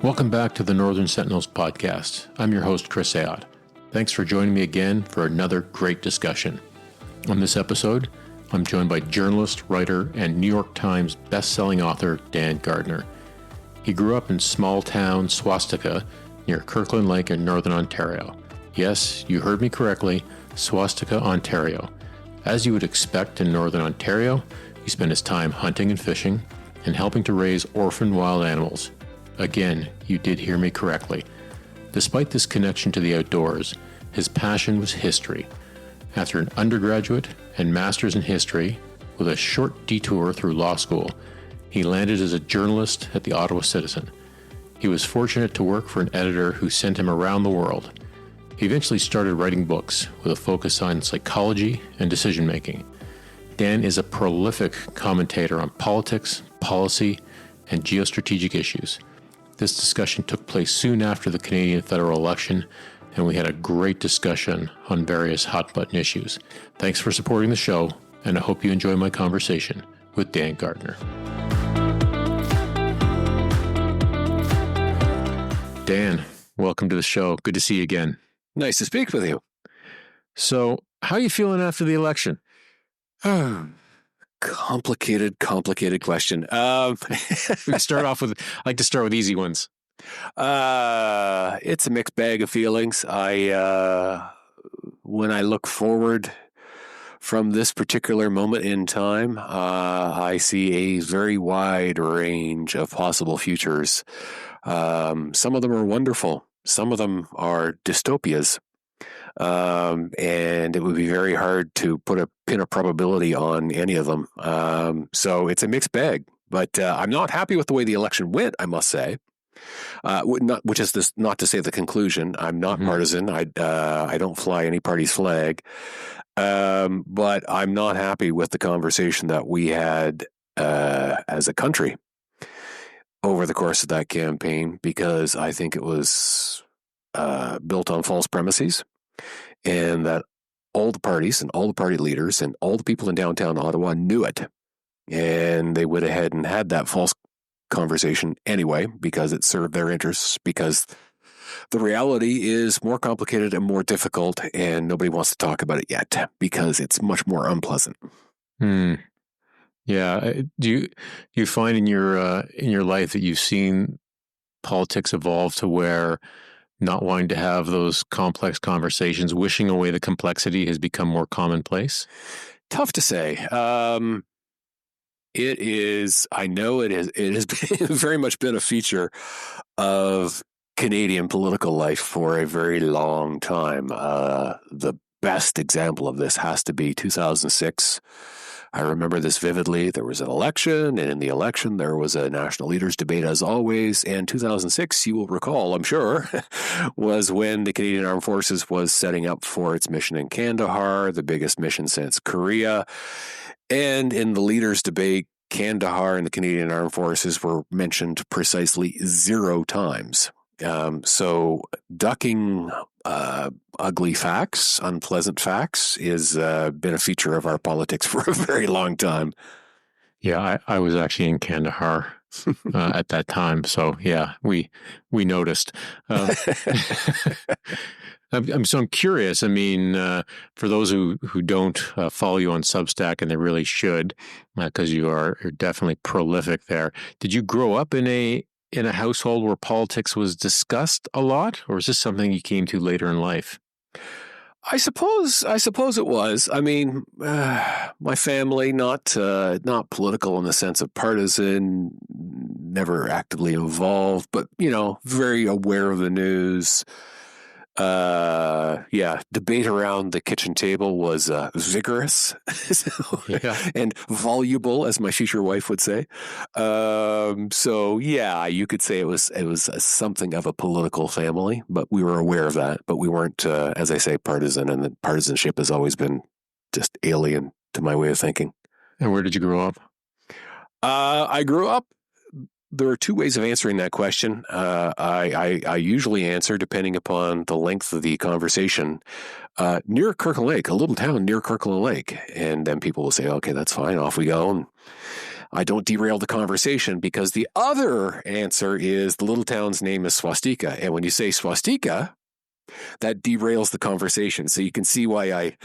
Welcome back to the Northern Sentinels podcast. I'm your host, Chris Ayotte. Thanks for joining me again for another great discussion. On this episode, I'm joined by journalist, writer, and New York Times best-selling author Dan Gardner. He grew up in small town Swastika near Kirkland Lake in Northern Ontario. Yes, you heard me correctly, Swastika, Ontario. As you would expect in Northern Ontario, he spent his time hunting and fishing and helping to raise orphan wild animals. Again, you did hear me correctly. Despite this connection to the outdoors, his passion was history. After an undergraduate and master's in history, with a short detour through law school, he landed as a journalist at the Ottawa Citizen. He was fortunate to work for an editor who sent him around the world. He eventually started writing books with a focus on psychology and decision-making. Dan is a prolific commentator on politics, policy, and geo-strategic issues. This discussion took place soon after the Canadian federal election, and we had a great discussion on various hot-button issues. Thanks for supporting the show, and I hope you enjoy my conversation with Dan Gardner. Dan, welcome to the show. Good to see you again. Nice to speak with you. So, how are you feeling after the election? Complicated question. We start off with, I like to start with easy ones. It's a mixed bag of feelings. When I look forward from this particular moment in time, I see a very wide range of possible futures. Some of them are wonderful. Some of them are dystopias. And it would be very hard to put a pin of probability on any of them. So it's a mixed bag, but I'm not happy with the way the election went, I must say. Which is this, not to say the conclusion. I'm not partisan. I don't fly any party's flag. But I'm not happy with the conversation that we had as a country over the course of that campaign, because I think it was built on false premises. And that all the parties and all the party leaders and all the people in downtown Ottawa knew it. And they went ahead and had that false conversation anyway, because it served their interests, because the reality is more complicated and more difficult, and nobody wants to talk about it yet because it's much more unpleasant. Yeah. Do you find in your life that you've seen politics evolve to where not wanting to have those complex conversations, wishing away the complexity, has become more commonplace? Tough to say. It is. I know it is. It has been, very much been a feature of Canadian political life for a very long time. The best example of this has to be 2006. I remember this vividly. There was an election, and in the election, there was a national leaders debate, as always. And 2006, you will recall, I'm sure, was when the Canadian Armed Forces was setting up for its mission in Kandahar, the biggest mission since Korea. And in the leaders debate, Kandahar and the Canadian Armed Forces were mentioned precisely 0 times. So ducking ugly facts, unpleasant facts, is been a feature of our politics for a very long time. Yeah, I was actually in Kandahar at that time, so yeah, we noticed. I'm curious. I mean, for those who don't follow you on Substack, and they really should, because you're definitely prolific there. Did you grow up in a household where politics was discussed a lot, or is this something you came to later in life? I suppose it was. I mean, my family, not political in the sense of partisan, never actively involved, but, very aware of the news. Debate around the kitchen table was vigorous and voluble, as my future wife would say. You could say it was something of a political family, but we were aware of that. But we weren't, as I say, partisan, and the partisanship has always been just alien to my way of thinking. And where did you grow up? I grew up. There are 2 ways of answering that question. I usually answer, depending upon the length of the conversation, near Kirkland Lake, a little town near Kirkland Lake. And then people will say, okay, that's fine, off we go. And I don't derail the conversation because the other answer is the little town's name is Swastika. And when you say Swastika, that derails the conversation. So you can see why I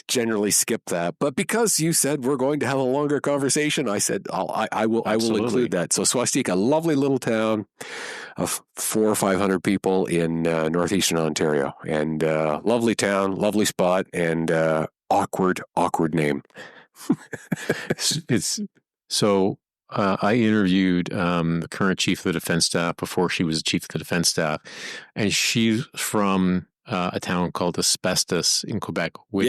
generally skip that. But because you said we're going to have a longer conversation, I said I will include that. So Swastika, lovely little town of 400 or 500 people in northeastern Ontario, and lovely town, lovely spot, and awkward name. I interviewed the current chief of the defense staff before she was chief of the defense staff, and she's from a town called Asbestos in Quebec, which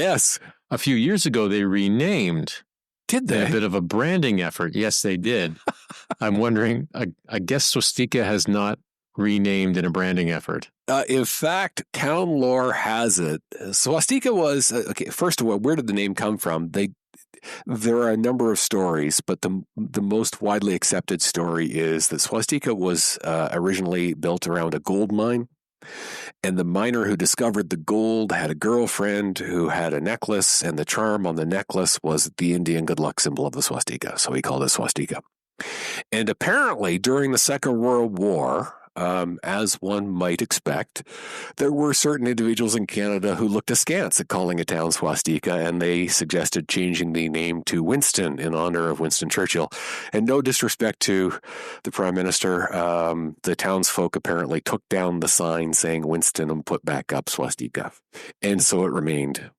a few years ago they renamed. Did they? A bit of a branding effort. Yes, they did. I'm wondering, I guess Swastika has not renamed in a branding effort. In fact, town lore has it. Swastika was, okay, first of all, where did the name come from? There are a number of stories, but the most widely accepted story is that Swastika was originally built around a gold mine, and the miner who discovered the gold had a girlfriend who had a necklace, and the charm on the necklace was the Indian good luck symbol of the swastika, so he called it Swastika. And apparently, during the Second World War, as one might expect, there were certain individuals in Canada who looked askance at calling a town Swastika, and they suggested changing the name to Winston in honor of Winston Churchill. And no disrespect to the Prime Minister, the townsfolk apparently took down the sign saying Winston and put back up Swastika. And so it remained.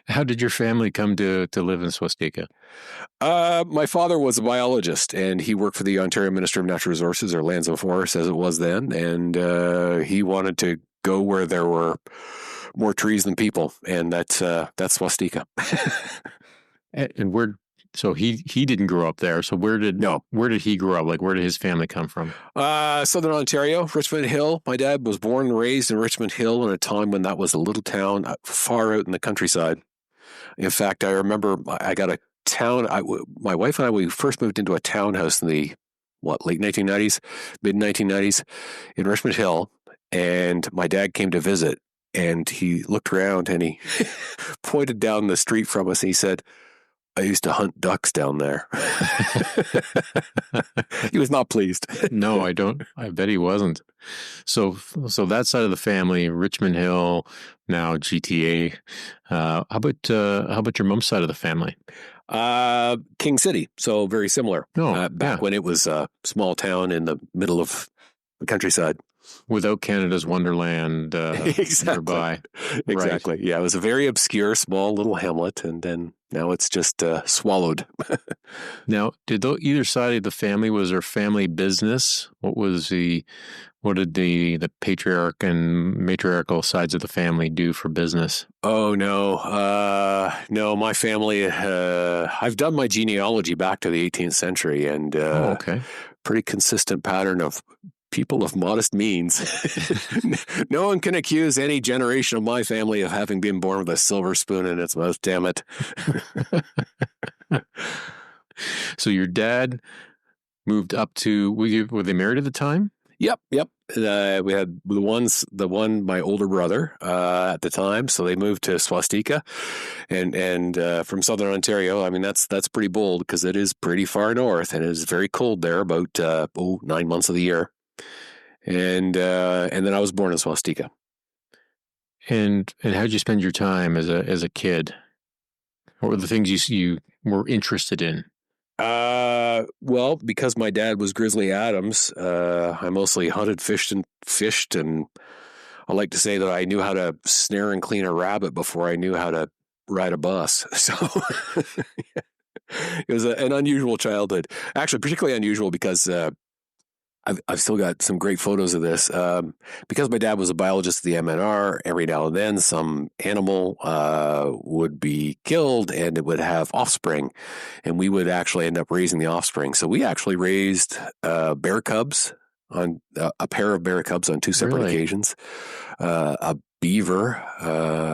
How did your family come to live in Swastika? My father was a biologist, and he worked for the Ontario Minister of Natural Resources, or Lands and Forests as it was then, and he wanted to go where there were more trees than people, and that's Swastika. And where? So he didn't grow up there. So where did he grow up? Like, where did his family come from? Southern Ontario, Richmond Hill. My dad was born and raised in Richmond Hill in a time when that was a little town far out in the countryside. In fact, I remember I got a town. My wife and I, we first moved into a townhouse in the late 1990s, mid 1990s in Richmond Hill, and my dad came to visit, and he looked around and he pointed down the street from us, and he said, "I used to hunt ducks down there." He was not pleased. No, I don't. I bet he wasn't. So that side of the family, Richmond Hill, now GTA. How about your mom's side of the family? King City. So very similar. Back when it was a small town in the middle of the countryside. Without Canada's Wonderland exactly. Nearby. Exactly. Right. Yeah, it was a very obscure, small little hamlet, and then now it's just swallowed. Now, did either side of the family, was there family business? What did the patriarch and matriarchal sides of the family do for business? Oh, no. No, my family, I've done my genealogy back to the 18th century, and okay. Pretty consistent pattern of people of modest means. No one can accuse any generation of my family of having been born with a silver spoon in its mouth, damn it. So your dad moved up to, were they married at the time? Yep. We had my older brother at the time, so they moved to Swastika, and from Southern Ontario. I mean, that's pretty bold because it is pretty far north, and it is very cold there, about 9 months of the year. And then I was born in Swastika. And how'd you spend your time as a kid? What were the things you were interested in? Well, because my dad was Grizzly Adams, I mostly hunted, fished, and I like to say that I knew how to snare and clean a rabbit before I knew how to ride a bus. So it was an unusual childhood. Actually, particularly unusual because I've still got some great photos of this. Because my dad was a biologist at the MNR, every now and then some animal would be killed and it would have offspring, and we would actually end up raising the offspring. So we actually raised bear cubs, on a pair of bear cubs on two separate occasions. A beaver.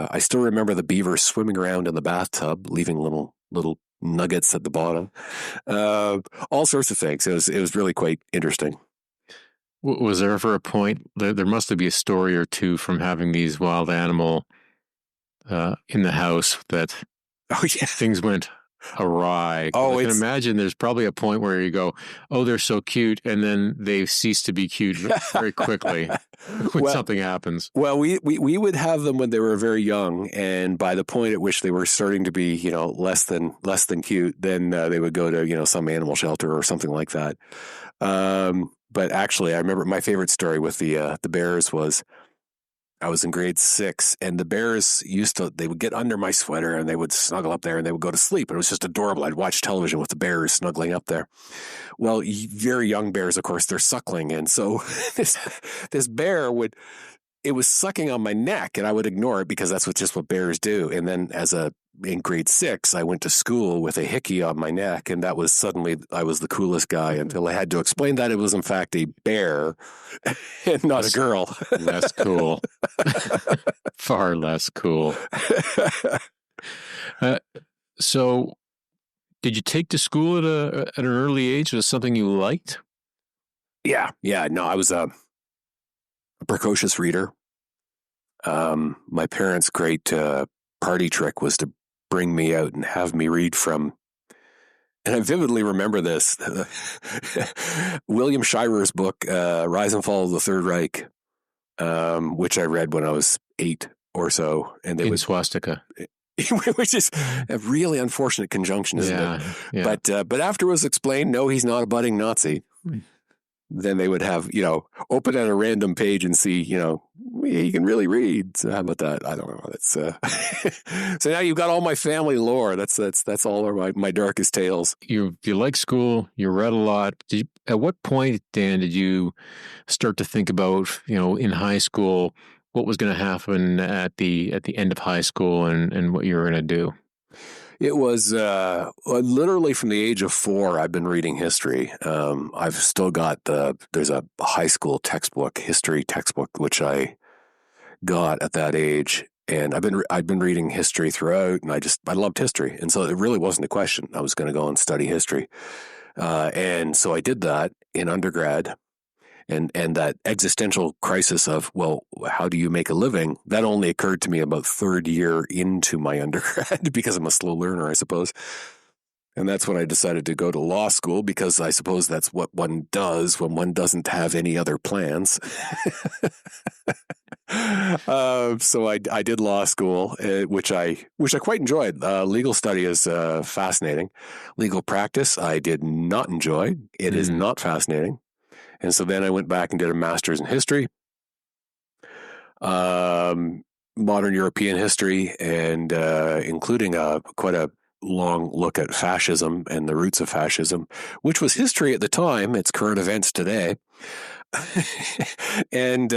I still remember the beaver swimming around in the bathtub, leaving little nuggets at the bottom. All sorts of things. It was really quite interesting. Was there ever a point, there must be a story or two from having these wild animal in the house that things went awry. 'Cause Oh, I can it's imagine there's probably a point where you go, oh, they're so cute, and then they cease to be cute very quickly when well, something happens. well, we would have them when they were very young, and by the point at which they were starting to be, less than cute, then they would go to some animal shelter or something like that. But actually, I remember my favorite story with the bears was I was in grade 6, and the bears they would get under my sweater and they would snuggle up there and they would go to sleep. And it was just adorable. I'd watch television with the bears snuggling up there. Well, very young bears, of course, they're suckling. And so this bear it was sucking on my neck, and I would ignore it because that's just what bears do. And then in grade 6, I went to school with a hickey on my neck, and that was suddenly I was the coolest guy until I had to explain that it was in fact a bear and not a girl. Less cool. Far less cool. So did you take to school at an early age? Was it something you liked? Yeah. No, I was a precocious reader. My parents' great party trick was to bring me out and have me read from, and I vividly remember this, William Shirer's book, Rise and Fall of the Third Reich, which I read when I was 8 or so. And in Swastika. Which is a really unfortunate conjunction, isn't it? Yeah. But after it was explained, no, he's not a budding Nazi. Then they would have, open at a random page and see, he can really read. So how about that? I don't know. That's so now you've got all my family lore. That's all of my darkest tales. You like school. You read a lot. At what point, Dan, did you start to think about, in high school, what was going to happen at the end of high school and what you were going to do? It was literally from the age of 4, I've been reading history. I've still got there's a high school textbook, history textbook, which I got at that age. And I've been reading history throughout, and I loved history. And so it really wasn't a question. I was going to go and study history. And so I did that in undergrad. And that existential crisis of, well, how do you make a living? That only occurred to me about 3rd year into my undergrad because I'm a slow learner, I suppose. And that's when I decided to go to law school, because I suppose that's what one does when one doesn't have any other plans. So I did law school, which I quite enjoyed. Legal study is fascinating. Legal practice, I did not enjoy. It is not fascinating. And so then I went back and did a master's in history, modern European history, and including quite a long look at fascism and the roots of fascism, which was history at the time. It's current events today. And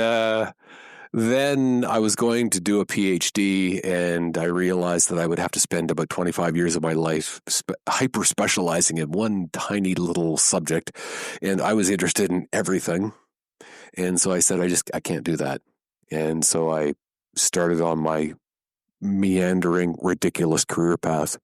then I was going to do a PhD, and I realized that I would have to spend about 25 years of my life hyper-specializing in one tiny little subject, and I was interested in everything. And so I said, I can't do that. And so I started on my meandering, ridiculous career path,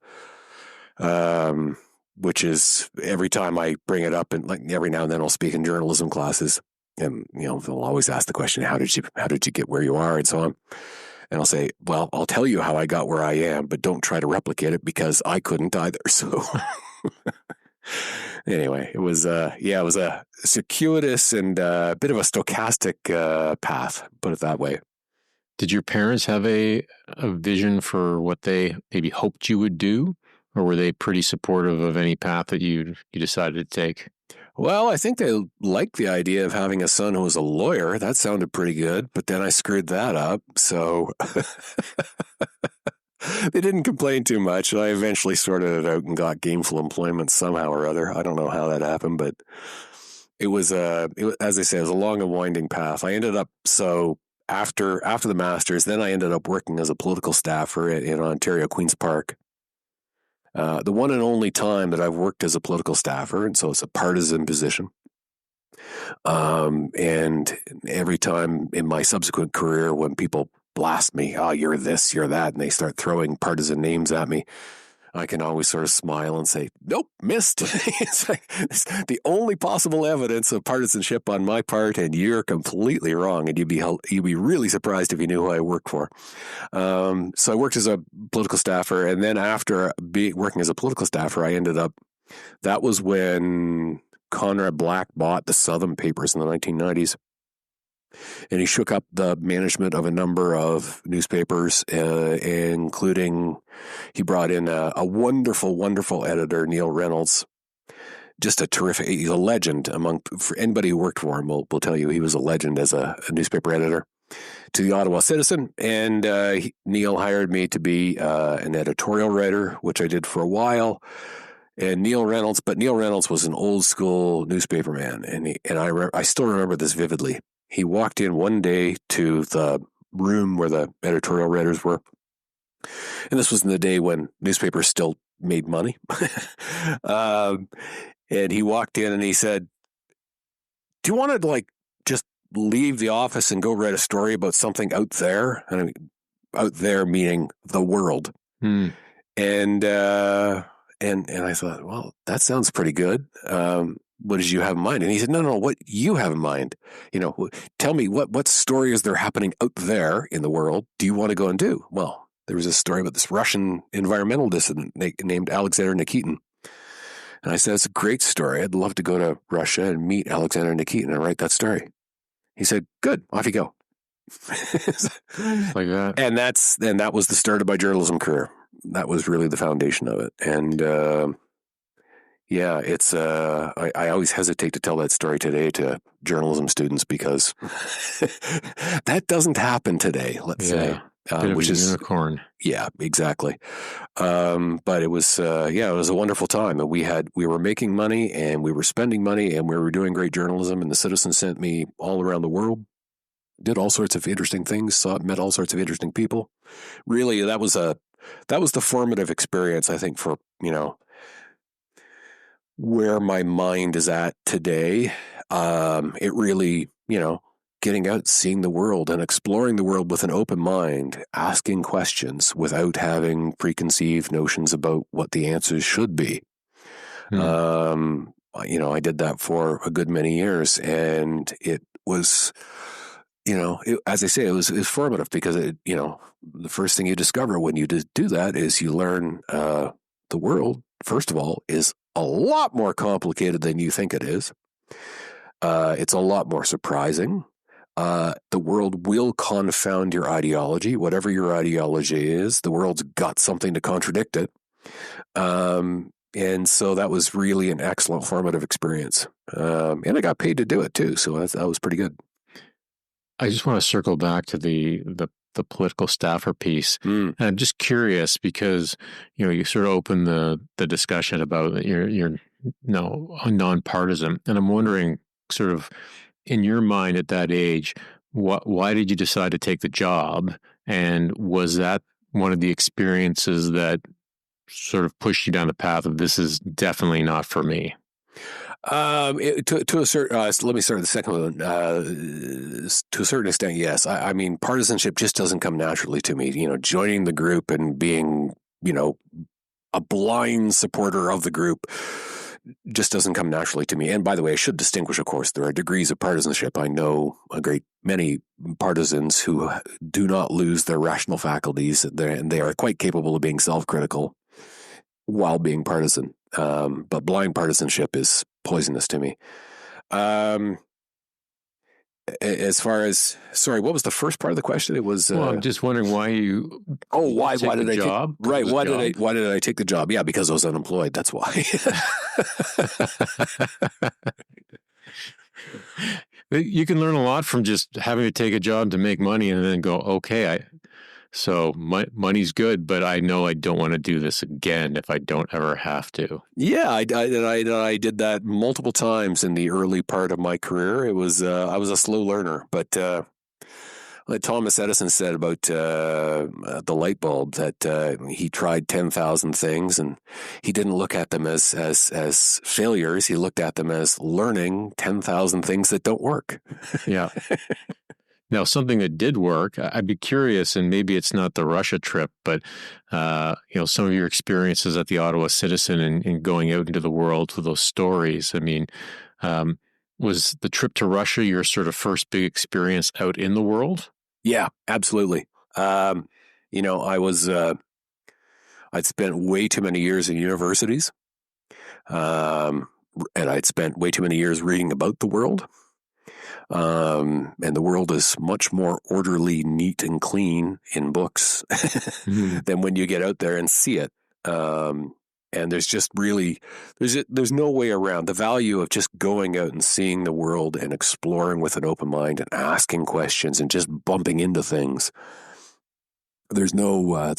which is every time I bring it up, and like every now and then I'll speak in journalism classes. And, they'll always ask the question, how did you get where you are, and so on. And I'll say, well, I'll tell you how I got where I am, but don't try to replicate it, because I couldn't either. So anyway, it was a circuitous and a bit of a stochastic path, put it that way. Did your parents have a vision for what they maybe hoped you would do, or were they pretty supportive of any path that you decided to take? Well, I think they liked the idea of having a son who was a lawyer. That sounded pretty good, but then I screwed that up. So they didn't complain too much. I eventually sorted it out and got gainful employment somehow or other. I don't know how that happened, but it was as I say, it was a long and winding path. I ended up, after the master's, then I ended up working as a political staffer in Ontario, Queen's Park. The one and only time that I've worked as a political staffer, and so it's a partisan position. And every time in my subsequent career, when people blast me, oh, you're this, you're that, and they start throwing partisan names at me, I can always sort of smile and say, nope, missed. It's like, it's the only possible evidence of partisanship on my part, and you're completely wrong. And you'd be really surprised if you knew who I worked for. So I worked as a political staffer, and then after working as a political staffer, that was when Conrad Black bought the Southern papers in the 1990s. And he shook up the management of a number of newspapers, including he brought in a wonderful, wonderful editor, Neil Reynolds. Just he's a legend for anybody who worked for him will tell you he was a legend as a newspaper editor, to the Ottawa Citizen. And Neil hired me to be an editorial writer, which I did for a while. And Neil Reynolds was an old school newspaper man. And I still remember this vividly. He walked in one day to the room where the editorial writers were. And this was in the day when newspapers still made money. And he walked in and he said, do you want to just leave the office and go write a story about something out there? And I mean, out there meaning the world. And I thought, well, that sounds pretty good. What did you have in mind? And he said, no, what you have in mind? Tell me what story is there happening out there in the world? Do you want to go and do? Well, there was a story about this Russian environmental dissident named Alexander Nikitin. And I said, it's a great story. I'd love to go to Russia and meet Alexander Nikitin and write that story. He said, good, off you go. Like that. And that was the start of my journalism career. That was really the foundation of it. And it's I always hesitate to tell that story today to journalism students because that doesn't happen today, let's say. Which is unicorn. Yeah, exactly. But it was it was a wonderful time. And we were making money and we were spending money and we were doing great journalism, and the Citizen sent me all around the world. Did all sorts of interesting things, met all sorts of interesting people. Really, that was the formative experience, I think, for, where my mind is at today. It really, getting out, seeing the world and exploring the world with an open mind, asking questions without having preconceived notions about what the answers should be. I did that for a good many years, and it was, as I say, it was formative because the first thing you discover when you do that is you learn the world, first of all, is a lot more complicated than you think it is. It's a lot more surprising. The world will confound your ideology. Whatever your ideology is, the world's got something to contradict it. And so that was really an excellent formative experience. And I got paid to do it too. So that was pretty good. I just want to circle back to the political staffer piece. And I'm just curious because, you sort of opened the discussion about you're nonpartisan. And I'm wondering sort of in your mind at that age, why did you decide to take the job? And was that one of the experiences that sort of pushed you down the path of this is definitely not for me? To a certain, let me start with the second one. To a certain extent, yes. I mean, partisanship just doesn't come naturally to me. Joining the group and being, a blind supporter of the group just doesn't come naturally to me. And by the way, I should distinguish, of course, there are degrees of partisanship. I know a great many partisans who do not lose their rational faculties, and they are quite capable of being self-critical while being partisan. But blind partisanship is poisonous to me. As far as, sorry, what was the first part of the question? It was. Well, I'm just wondering why you. Oh, why did I take job? Right? Why did I take the job? Yeah, because I was unemployed. That's why. You can learn a lot from just having to take a job to make money and then go, okay, so money's good, but I know I don't want to do this again if I don't ever have to. Yeah, I did that multiple times in the early part of my career. It was I was a slow learner, but like Thomas Edison said about the light bulb, that he tried 10,000 things and he didn't look at them as failures. He looked at them as learning 10,000 things that don't work. Yeah. Now, something that did work, I'd be curious, and maybe it's not the Russia trip, but some of your experiences at the Ottawa Citizen and going out into the world with those stories. I mean, was the trip to Russia your sort of first big experience out in the world? Yeah, absolutely. I'd spent way too many years in universities, and I'd spent way too many years reading about the world. And the world is much more orderly, neat, and clean in books than when you get out there and see it. And there's just really, there's no way around the value of just going out and seeing the world and exploring with an open mind and asking questions and just bumping into things. There's no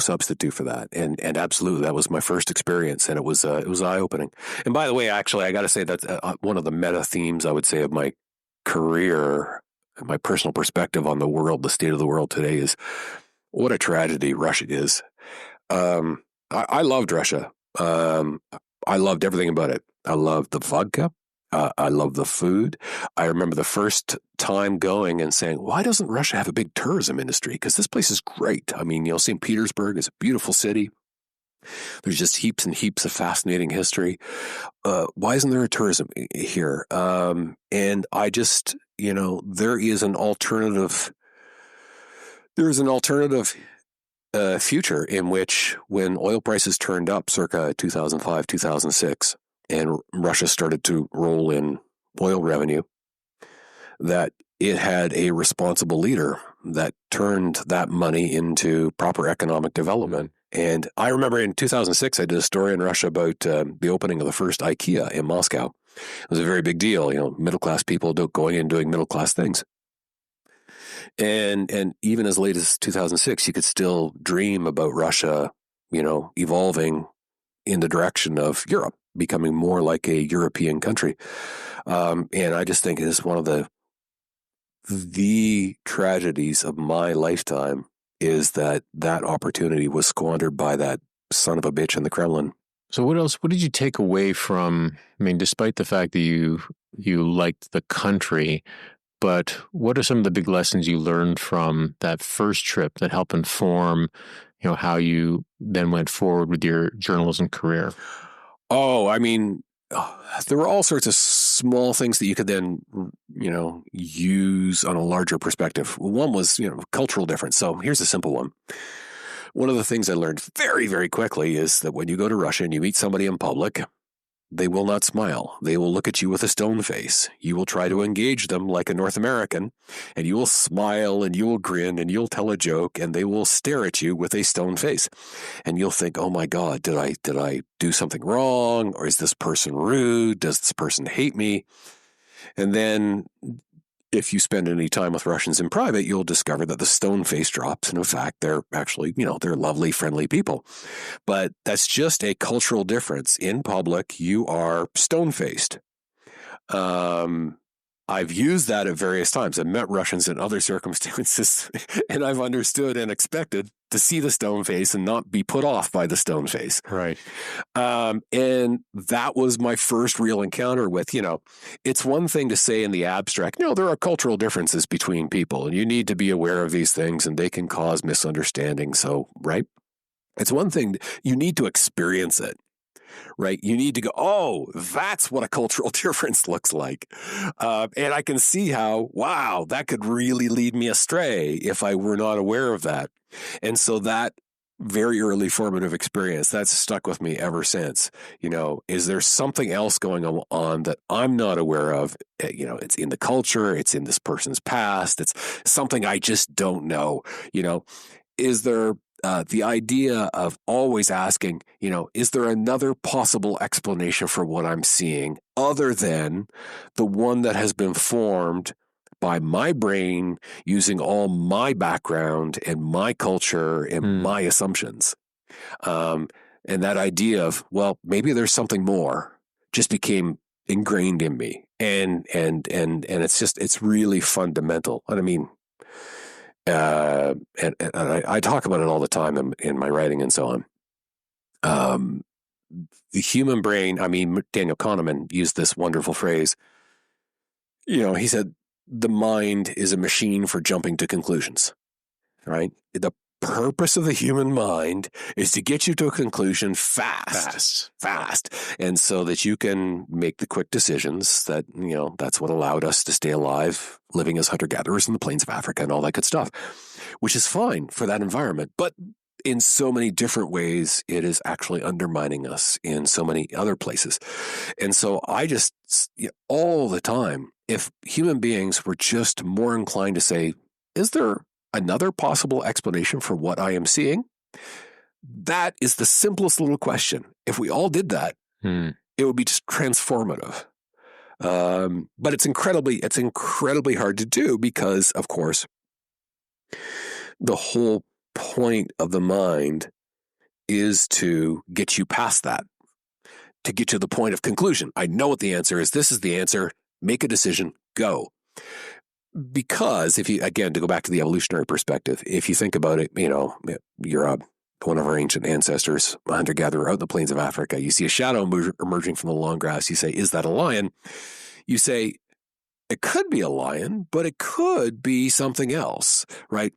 substitute for that. And absolutely, that was my first experience, and it was eye-opening. And by the way, actually, I got to say that one of the meta themes, I would say, of my career, my personal perspective on the world, the state of the world today, is what a tragedy Russia is. I loved Russia. I loved everything about it. I loved the vodka. I love the food. I remember the first time going and saying, why doesn't Russia have a big tourism industry? Because this place is great. I mean, St. Petersburg is a beautiful city. There's just heaps and heaps of fascinating history. Why isn't there a tourism here? And I just, there is an alternative. There is an alternative future in which, when oil prices turned up circa 2005, 2006, and Russia started to roll in oil revenue, that it had a responsible leader that turned that money into proper economic development. And I remember in 2006, I did a story in Russia about the opening of the first IKEA in Moscow. It was a very big deal, middle-class people going in and doing middle-class things. And even as late as 2006, you could still dream about Russia, evolving in the direction of Europe, becoming more like a European country. And I just think it is one of the tragedies of my lifetime is that opportunity was squandered by that son of a bitch in the Kremlin. So what did you take away from, despite the fact that you liked the country, but what are some of the big lessons you learned from that first trip that helped inform, how you then went forward with your journalism career? Oh, there were all sorts of small things that you could then, use on a larger perspective. One was, cultural difference. So here's a simple one. One of the things I learned very, very quickly is that when you go to Russia and you meet somebody in public, they will not smile. They will look at you with a stone face. You will try to engage them like a North American, and you will smile and you will grin and you'll tell a joke, and they will stare at you with a stone face. And you'll think, oh my God, did I do something wrong? Or is this person rude? Does this person hate me? And then if you spend any time with Russians in private, you'll discover that the stone face drops. And in fact, they're actually, they're lovely, friendly people. But that's just a cultural difference. In public, you are stone-faced. I've used that at various times. I've met Russians in other circumstances, and I've understood and expected to see the stone face and not be put off by the stone face. Right. And that was my first real encounter with, it's one thing to say in the abstract, there are cultural differences between people, and you need to be aware of these things, and they can cause misunderstanding. So, right? It's one thing, you need to experience it. Right? You need to go, oh, that's what a cultural difference looks like. And I can see how, wow, that could really lead me astray if I were not aware of that. And so that very early formative experience, that's stuck with me ever since. Is there something else going on that I'm not aware of? It's in the culture, it's in this person's past, it's something I just don't know. Is there the idea of always asking, is there another possible explanation for what I'm seeing other than the one that has been formed by my brain using all my background and my culture and my assumptions? And that idea of, well, maybe there's something more just became ingrained in me. And it's really fundamental. And and I talk about it all the time in my writing and so on. The human brain, Daniel Kahneman used this wonderful phrase. He said, the mind is a machine for jumping to conclusions, right? The purpose of the human mind is to get you to a conclusion fast. And so that you can make the quick decisions that, that's what allowed us to stay alive, living as hunter-gatherers in the plains of Africa and all that good stuff, which is fine for that environment. But in so many different ways, it is actually undermining us in so many other places. And so I just, all the time, if human beings were just more inclined to say, is there another possible explanation for what I am seeing? That is the simplest little question. If we all did that, it would be just transformative. But it's incredibly hard to do because, of course, the whole point of the mind is to get you past that, to get to the point of conclusion. I know what the answer is. This is the answer. Make a decision. Go. Because if you, again, to go back to the evolutionary perspective, if you think about it, you're one of our ancient ancestors, a hunter-gatherer out in the plains of Africa. You see a shadow emerging from the long grass. You say, is that a lion? You say, it could be a lion, but it could be something else, right?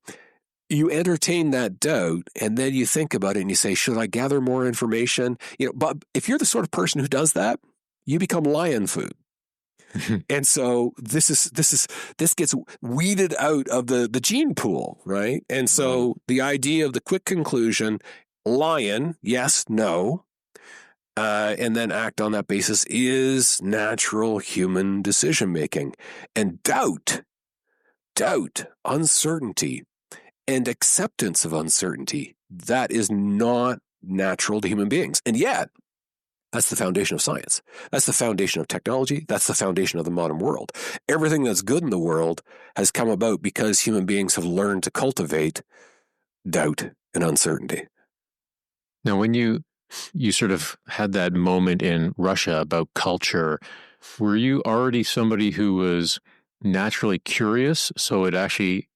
You entertain that doubt, and then you think about it and you say, should I gather more information? But if you're the sort of person who does that, you become lion food. And so this gets weeded out of the gene pool, right? And so the idea of the quick conclusion, lion, yes, no, and then act on that basis is natural human decision making. And doubt, uncertainty, and acceptance of uncertainty, that is not natural to human beings. And yet, that's the foundation of science. That's the foundation of technology. That's the foundation of the modern world. Everything that's good in the world has come about because human beings have learned to cultivate doubt and uncertainty. Now, when you sort of had that moment in Russia about culture, were you already somebody who was naturally curious? So it actually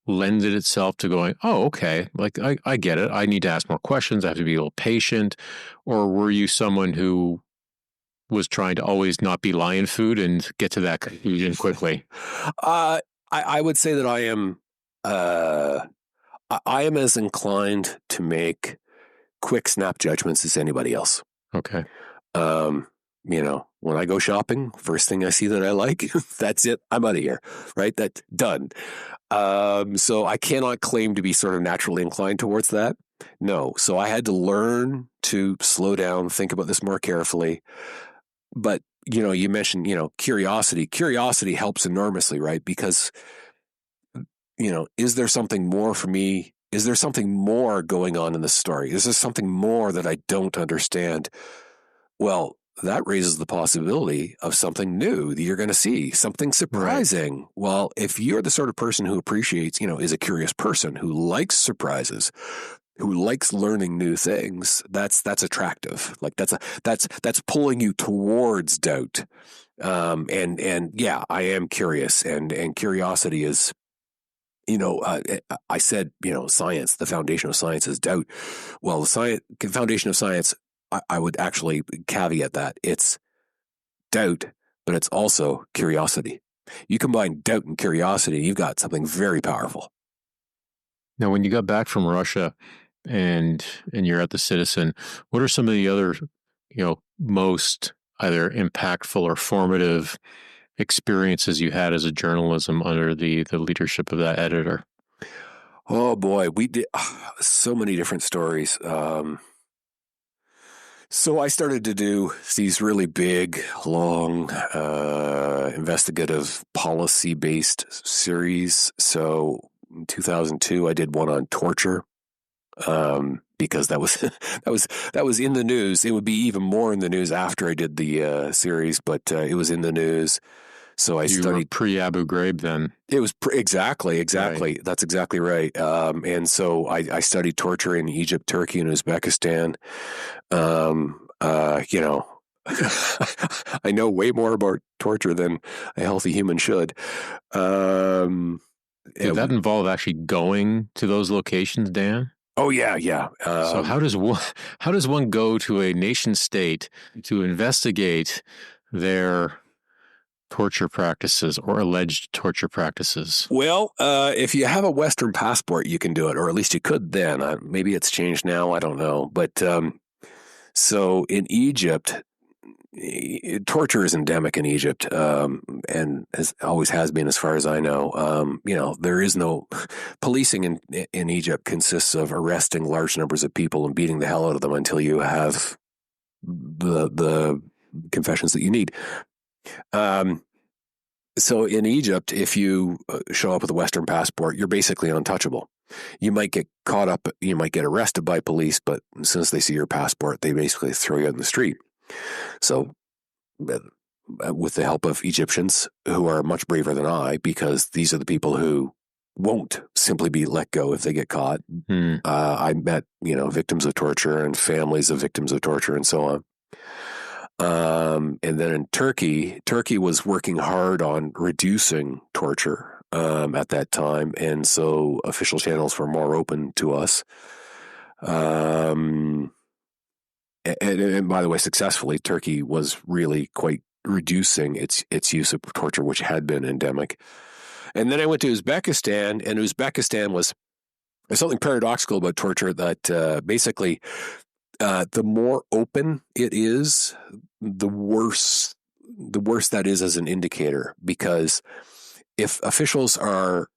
lended itself to going, oh, okay, like I get it. I need to ask more questions. I have to be a little patient. Or were you someone who was trying to always not be lion food and get to that conclusion quickly? I would say that I am as inclined to make quick snap judgments as anybody else. Okay. When I go shopping, first thing I see that I like, that's it. I'm out of here, right? That's done. So I cannot claim to be sort of naturally inclined towards that. No. So I had to learn to slow down, think about this more carefully. But, you mentioned, curiosity. Curiosity helps enormously, right? Because, is there something more for me? Is there something more going on in the story? Is there something more that I don't understand? Well, that raises the possibility of something new that you're going to see, something surprising. Right. Well, if you're the sort of person who appreciates, is a curious person, who likes surprises, who likes learning new things, that's attractive. Like that's pulling you towards doubt. And yeah, I am curious, and curiosity is, I said, science, the foundation of science is doubt. Well, the foundation of science, I would actually caveat that. It's doubt, but it's also curiosity. You combine doubt and curiosity, you've got something very powerful. Now, when you got back from Russia and you're at the Citizen, what are some of the other, most either impactful or formative experiences you had as a journalism under the leadership of that editor? Oh boy, we did so many different stories. So I started to do these really big, long, investigative, policy-based series. So in 2002, I did one on torture, because that was in the news. It would be even more in the news after I did the series, but it was in the news. So I studied pre-Abu Ghraib then. It was exactly. Right. That's exactly right. And so I studied torture in Egypt, Turkey, and Uzbekistan. I know way more about torture than a healthy human should. Did that involve actually going to those locations, Dan? Oh yeah. So how does one go to a nation state to investigate their torture practices or alleged torture practices? Well, if you have a Western passport, you can do it, or at least you could then. Maybe it's changed now. I don't know. But so in Egypt, torture is endemic in Egypt, and as always has been, as far as I know. There is no policing in Egypt consists of arresting large numbers of people and beating the hell out of them until you have the confessions that you need. So in Egypt, if you show up with a Western passport, you're basically untouchable. You might get caught up, you might get arrested by police, but as soon as they see your passport, they basically throw you out in the street. So with the help of Egyptians, who are much braver than I, because these are the people who won't simply be let go if they get caught. I met, victims of torture and families of victims of torture and so on. And then in Turkey was working hard on reducing torture at that time, and so official channels were more open to us. And by the way, successfully, Turkey was really quite reducing its use of torture, which had been endemic. And then I went to Uzbekistan, and Uzbekistan was there's something paradoxical about torture that basically. The more open it is, the worse that is as an indicator. Because if officials are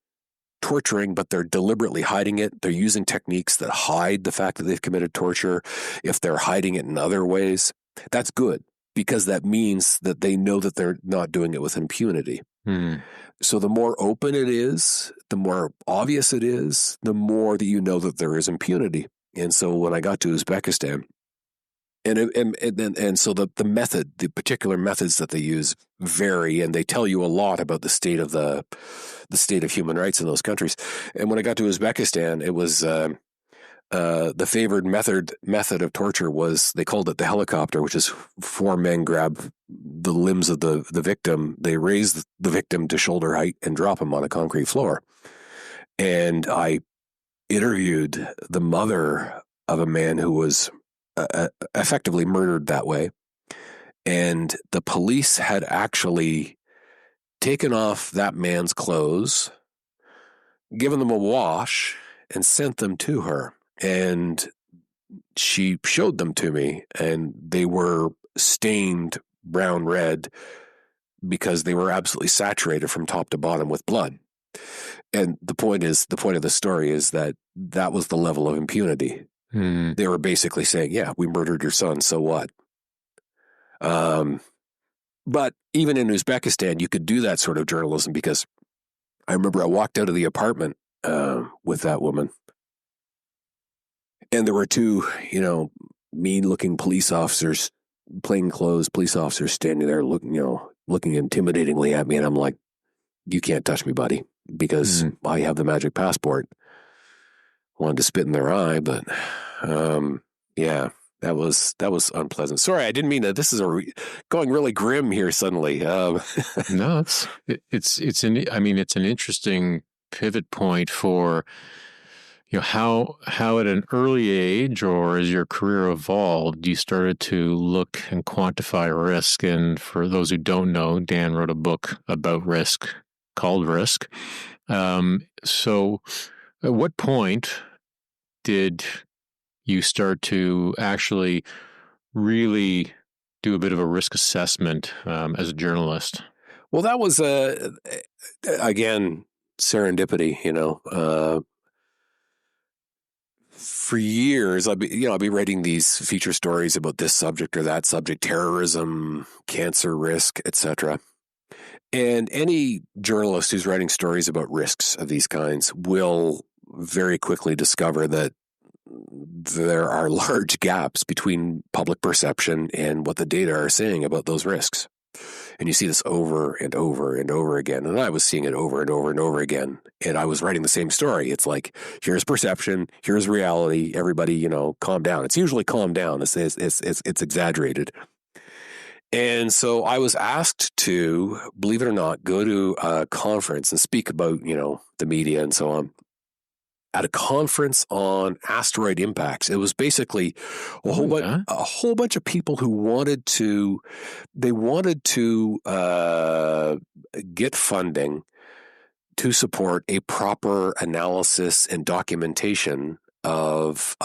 torturing, but they're deliberately hiding it, they're using techniques that hide the fact that they've committed torture. If they're hiding it in other ways, that's good, because that means that they know that they're not doing it with impunity. So the more open it is, the more obvious it is, the more that you know that there is impunity. And so when I got to Uzbekistan, and so the particular methods that they use vary, and they tell you a lot about the state of the state of human rights in those countries. And when I got to Uzbekistan, it was the favored method of torture was, they called it the helicopter, which is 4 men grab the limbs of the victim, they raise the victim to shoulder height and drop him on a concrete floor. And I interviewed the mother of a man who was effectively murdered that way. And the police had actually taken off that man's clothes, given them a wash, and sent them to her. And she showed them to me, and they were stained brown red because they were absolutely saturated from top to bottom with blood. And the point of the story is that was the level of impunity. They were basically saying, yeah, we murdered your son, so what? But even in Uzbekistan, you could do that sort of journalism, because I remember I walked out of the apartment with that woman, and there were 2, mean-looking police officers, plainclothes police officers, standing there looking intimidatingly at me, and I'm like, you can't touch me, buddy, because I have the magic passport. Wanted to spit in their eye, but yeah, that was unpleasant. Sorry, I didn't mean that. This is going really grim here suddenly. No, it's an interesting pivot point for how at an early age, or as your career evolved, you started to look and quantify risk. And for those who don't know, Dan wrote a book about risk called Risk. So at what point did you start to actually really do a bit of a risk assessment as a journalist? Well, that was, again, serendipity, For years, I'd be writing these feature stories about this subject or that subject, terrorism, cancer risk, etc. And any journalist who's writing stories about risks of these kinds will very quickly discover that there are large gaps between public perception and what the data are saying about those risks. And you see this over and over and over again. And I was seeing it over and over and over again. And I was writing the same story. It's like, here's perception, here's reality. Everybody, calm down. It's usually calm down. It's exaggerated. And so I was asked to, believe it or not, go to a conference and speak about, the media and so on. at a conference on asteroid impacts. It was basically a whole bunch of people who wanted to get funding to support a proper analysis and documentation of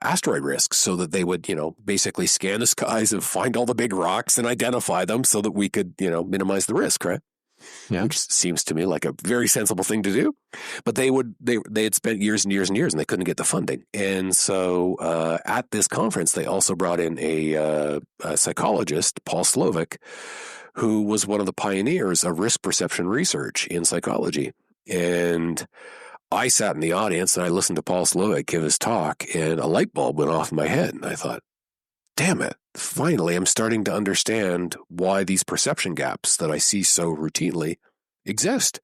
asteroid risks, so that they would, basically scan the skies and find all the big rocks and identify them, so that we could, minimize the risk, right? Yeah. Which seems to me like a very sensible thing to do. But they had spent years and years and years, and they couldn't get the funding. And so at this conference, they also brought in a psychologist, Paul Slovic, who was one of the pioneers of risk perception research in psychology. And I sat in the audience and I listened to Paul Slovic give his talk, and a light bulb went off in my head. And I thought, damn it, finally I'm starting to understand why these perception gaps that I see so routinely exist.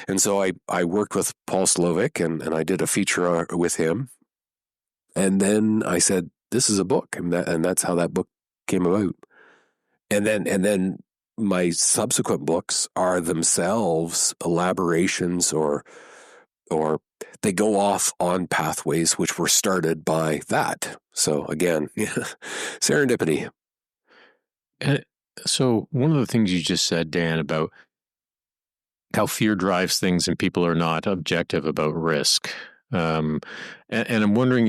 And so I worked with Paul Slovic, and I did a feature with him. And then I said, this is a book. And that's how that book came about. And then my subsequent books are themselves elaborations or they go off on pathways which were started by that. So again, serendipity. And so one of the things you just said, Dan, about how fear drives things and people are not objective about risk. And I'm wondering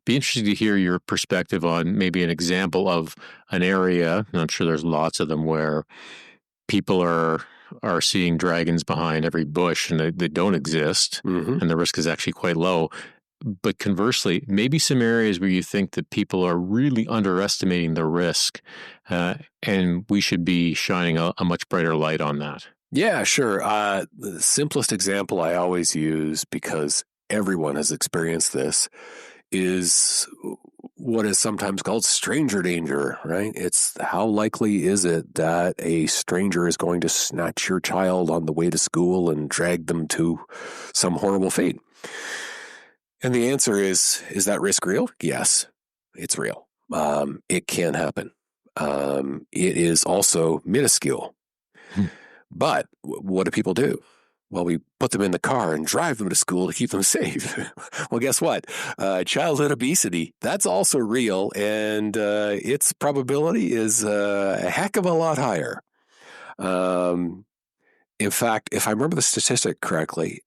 be interested to hear your perspective on maybe an example of an area, and I'm sure there's lots of them, where people are seeing dragons behind every bush and they don't exist, Mm-hmm. and the risk is actually quite low. But conversely, maybe some areas where you think that people are really underestimating the risk, and we should be shining a much brighter light on that. Yeah, sure. The simplest example I always use, because everyone has experienced this, is what is sometimes called stranger danger, right? It's how likely is it that a stranger is going to snatch your child on the way to school and drag them to some horrible fate? And the answer is that risk real? Yes, it's real. It can happen. It is also minuscule. But what do people do? Well, we put them in the car and drive them to school to keep them safe. Well, guess what? Childhood obesity, that's also real, and its probability is a heck of a lot higher. In fact, if I remember the statistic correctly,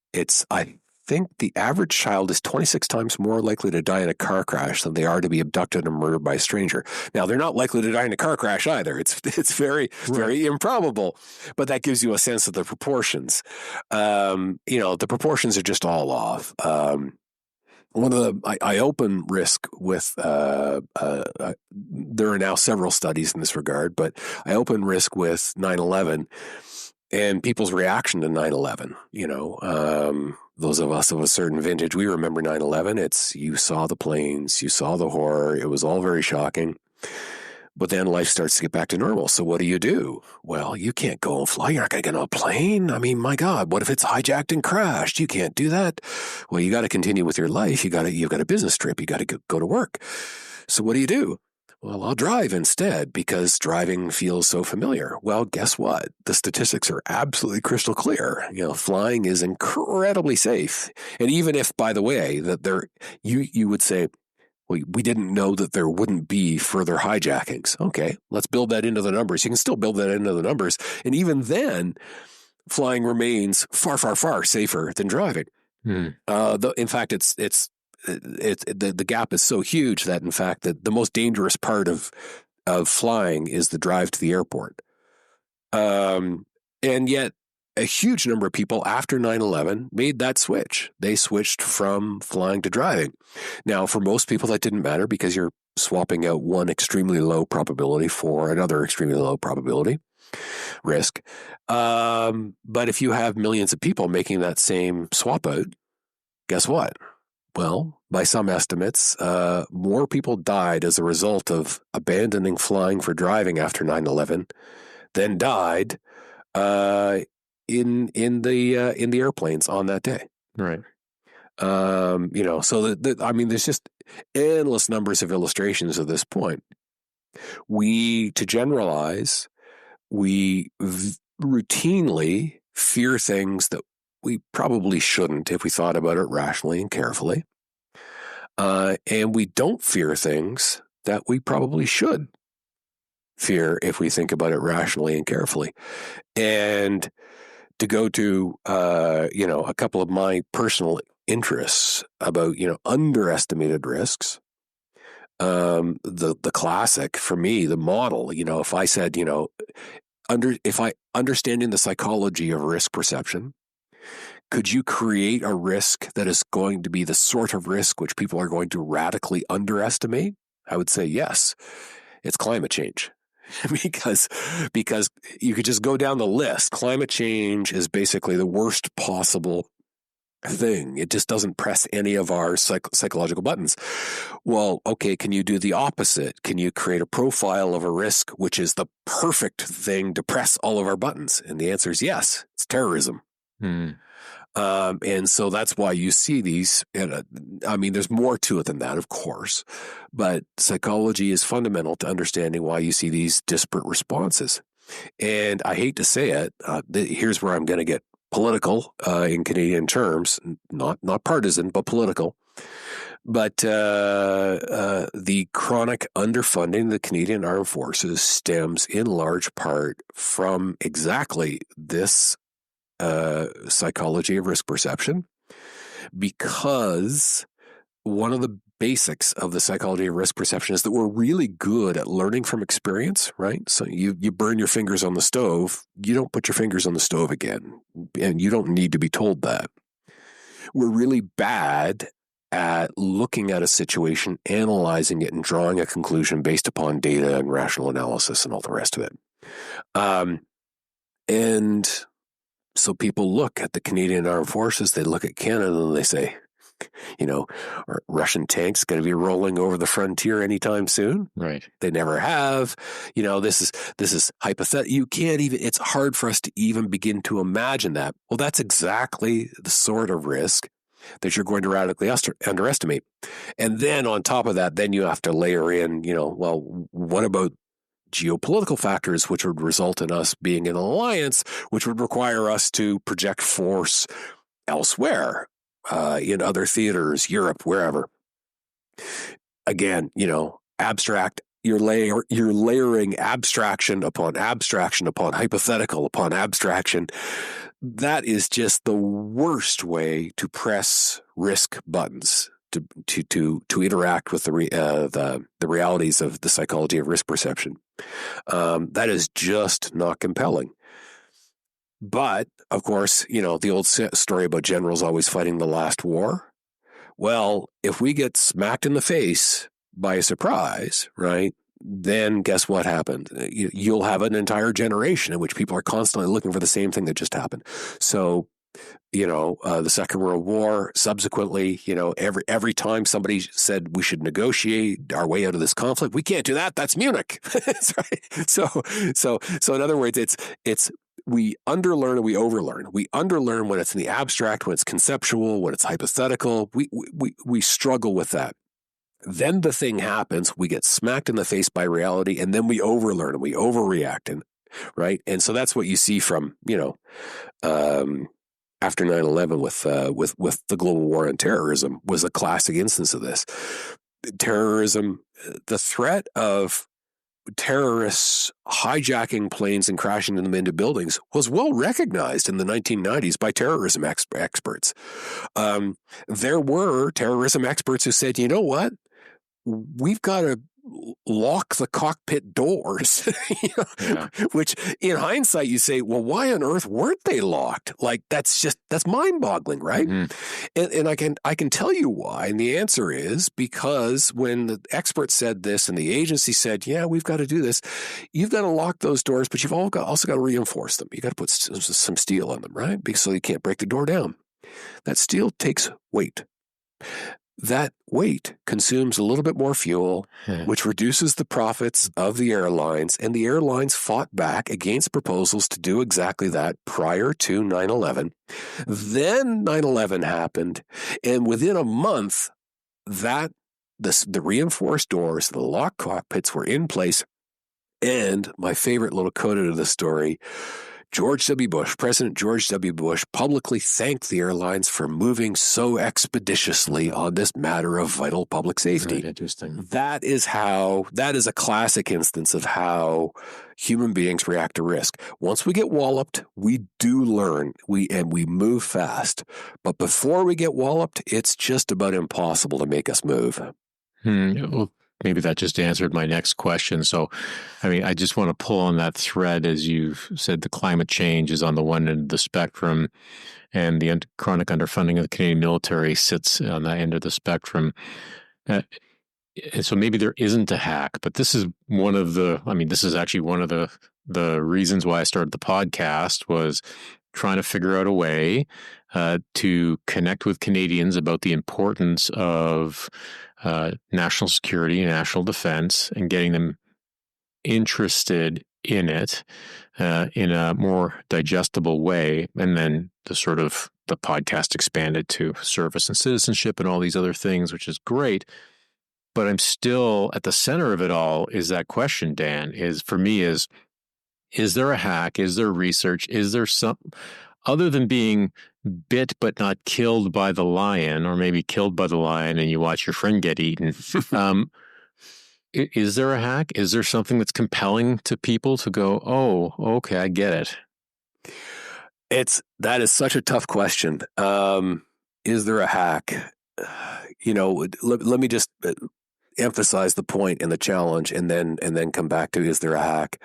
I think the average child is 26 times more likely to die in a car crash than they are to be abducted and murdered by a stranger. Now, they're not likely to die in a car crash either. It's very, very improbable, but that gives you a sense of the proportions. The proportions are just all off. I open risk with, there are now several studies in this regard, but I open risk with 9/11 and people's reaction to 9/11. Those of us of a certain vintage, we remember 9/11. You saw the planes, you saw the horror. It was all very shocking. But then life starts to get back to normal. So what do? Well, you can't go and fly. You're not going to get on a plane. I mean, my God, what if it's hijacked and crashed? You can't do that. Well, you got to continue with your life. You've got a business trip. You got to go to work. So what do? Well, I'll drive instead because driving feels so familiar. Well, guess what? The statistics are absolutely crystal clear. Flying is incredibly safe. And even if, by the way, that you would say, well, we didn't know that there wouldn't be further hijackings. Okay, let's build that into the numbers. You can still build that into the numbers. And even then, flying remains far, far, far safer than driving. In fact, the gap is so huge that, in fact, the most dangerous part of flying is the drive to the airport. And yet, a huge number of people after 9/11 made that switch. They switched from flying to driving. Now, for most people, that didn't matter because you're swapping out one extremely low probability for another extremely low probability risk. But if you have millions of people making that same swap out, guess what? Well, by some estimates, more people died as a result of abandoning flying for driving after 9/11 than died in the airplanes on that day. Right. So there's just endless numbers of illustrations at this point. To generalize, we routinely fear things that we probably shouldn't if we thought about it rationally and carefully. And we don't fear things that we probably should fear if we think about it rationally and carefully. And to go to, a couple of my personal interests about, underestimated risks, the classic for me, the model, if I said, understanding the psychology of risk perception, could you create a risk that is going to be the sort of risk which people are going to radically underestimate? I would say yes. It's climate change. because you could just go down the list. Climate change is basically the worst possible thing. It just doesn't press any of our psychological buttons. Well, okay, can you do the opposite? Can you create a profile of a risk which is the perfect thing to press all of our buttons? And the answer is yes. It's terrorism. And so that's why you see these. There's more to it than that, of course, but psychology is fundamental to understanding why you see these disparate responses. And I hate to say it, here's where I'm going to get political in Canadian terms, not partisan, but political. But the chronic underfunding of the Canadian Armed Forces stems in large part from exactly this psychology of risk perception, because one of the basics of the psychology of risk perception is that we're really good at learning from experience, right? So you burn your fingers on the stove, you don't put your fingers on the stove again, and you don't need to be told that. We're really bad at looking at a situation, analyzing it, and drawing a conclusion based upon data and rational analysis and all the rest of it. And so people look at the Canadian Armed Forces, they look at Canada, and they say, are Russian tanks going to be rolling over the frontier anytime soon? Right. They never have. This is hypothetical. You can't even, it's hard for us to even begin to imagine that. Well, that's exactly the sort of risk that you're going to radically underestimate. And then on top of that, then you have to layer in, what about geopolitical factors, which would result in us being in an alliance, which would require us to project force elsewhere, in other theaters, Europe, wherever. Again, abstract. You're layering abstraction upon hypothetical upon abstraction. That is just the worst way to press risk buttons, to interact with the realities of the psychology of risk perception. That is just not compelling. But of course, the old story about generals always fighting the last war. Well, if we get smacked in the face by a surprise, right, then guess what happened? You'll have an entire generation in which people are constantly looking for the same thing that just happened. So, the Second World War, subsequently, every time somebody said we should negotiate our way out of this conflict, we can't do that. That's Munich. That's right. So in other words, it's we underlearn and we overlearn. We underlearn when it's in the abstract, when it's conceptual, when it's hypothetical. We struggle with that. Then the thing happens, we get smacked in the face by reality, and then we overlearn and we overreact, and right. And so that's what you see from after 9/11 with the global war on terrorism was a classic instance of this. Terrorism, the threat of terrorists hijacking planes and crashing them into buildings was well recognized in the 1990s by terrorism experts. There were terrorism experts who said, you know what? We've got to lock the cockpit doors, which in hindsight you say, well, why on earth weren't they locked? Like, that's mind boggling, right? Mm-hmm. And I can tell you why. And the answer is because when the expert said this and the agency said, yeah, we've got to do this, you've got to lock those doors, but you've also got to reinforce them. You got to put some steel on them, right? Because so you can't break the door down. That steel takes weight. That weight consumes a little bit more fuel, which reduces the profits of the airlines, and the airlines fought back against proposals to do exactly that prior to 9/11. Then 9/11 happened, and within a month, the reinforced doors, the locked cockpits were in place, and my favorite little coda to the story, President George W. Bush publicly thanked the airlines for moving so expeditiously on this matter of vital public safety. Right, interesting. That is a classic instance of how human beings react to risk. Once we get walloped, we do learn, we move fast. But before we get walloped, it's just about impossible to make us move. Well, maybe that just answered my next question. So, I mean, I just want to pull on that thread. As you've said, the climate change is on the one end of the spectrum, and the chronic underfunding of the Canadian military sits on that end of the spectrum. And so maybe there isn't a hack, but this is actually one of the reasons why I started the podcast, was trying to figure out a way to connect with Canadians about the importance of national security and national defense, and getting them interested in it in a more digestible way. And then the podcast expanded to service and citizenship and all these other things, which is great. But I'm still at the center of it all is that question, Dan, is there a hack? Is there research? Is there some, other than being bit but not killed by the lion, or maybe killed by the lion and you watch your friend get eaten? Is there a hack? Is there something that's compelling to people to go, oh, okay, I get it? That is such a tough question. Is there a hack? Let me just emphasize the point and the challenge, and then come back to, is there a hack?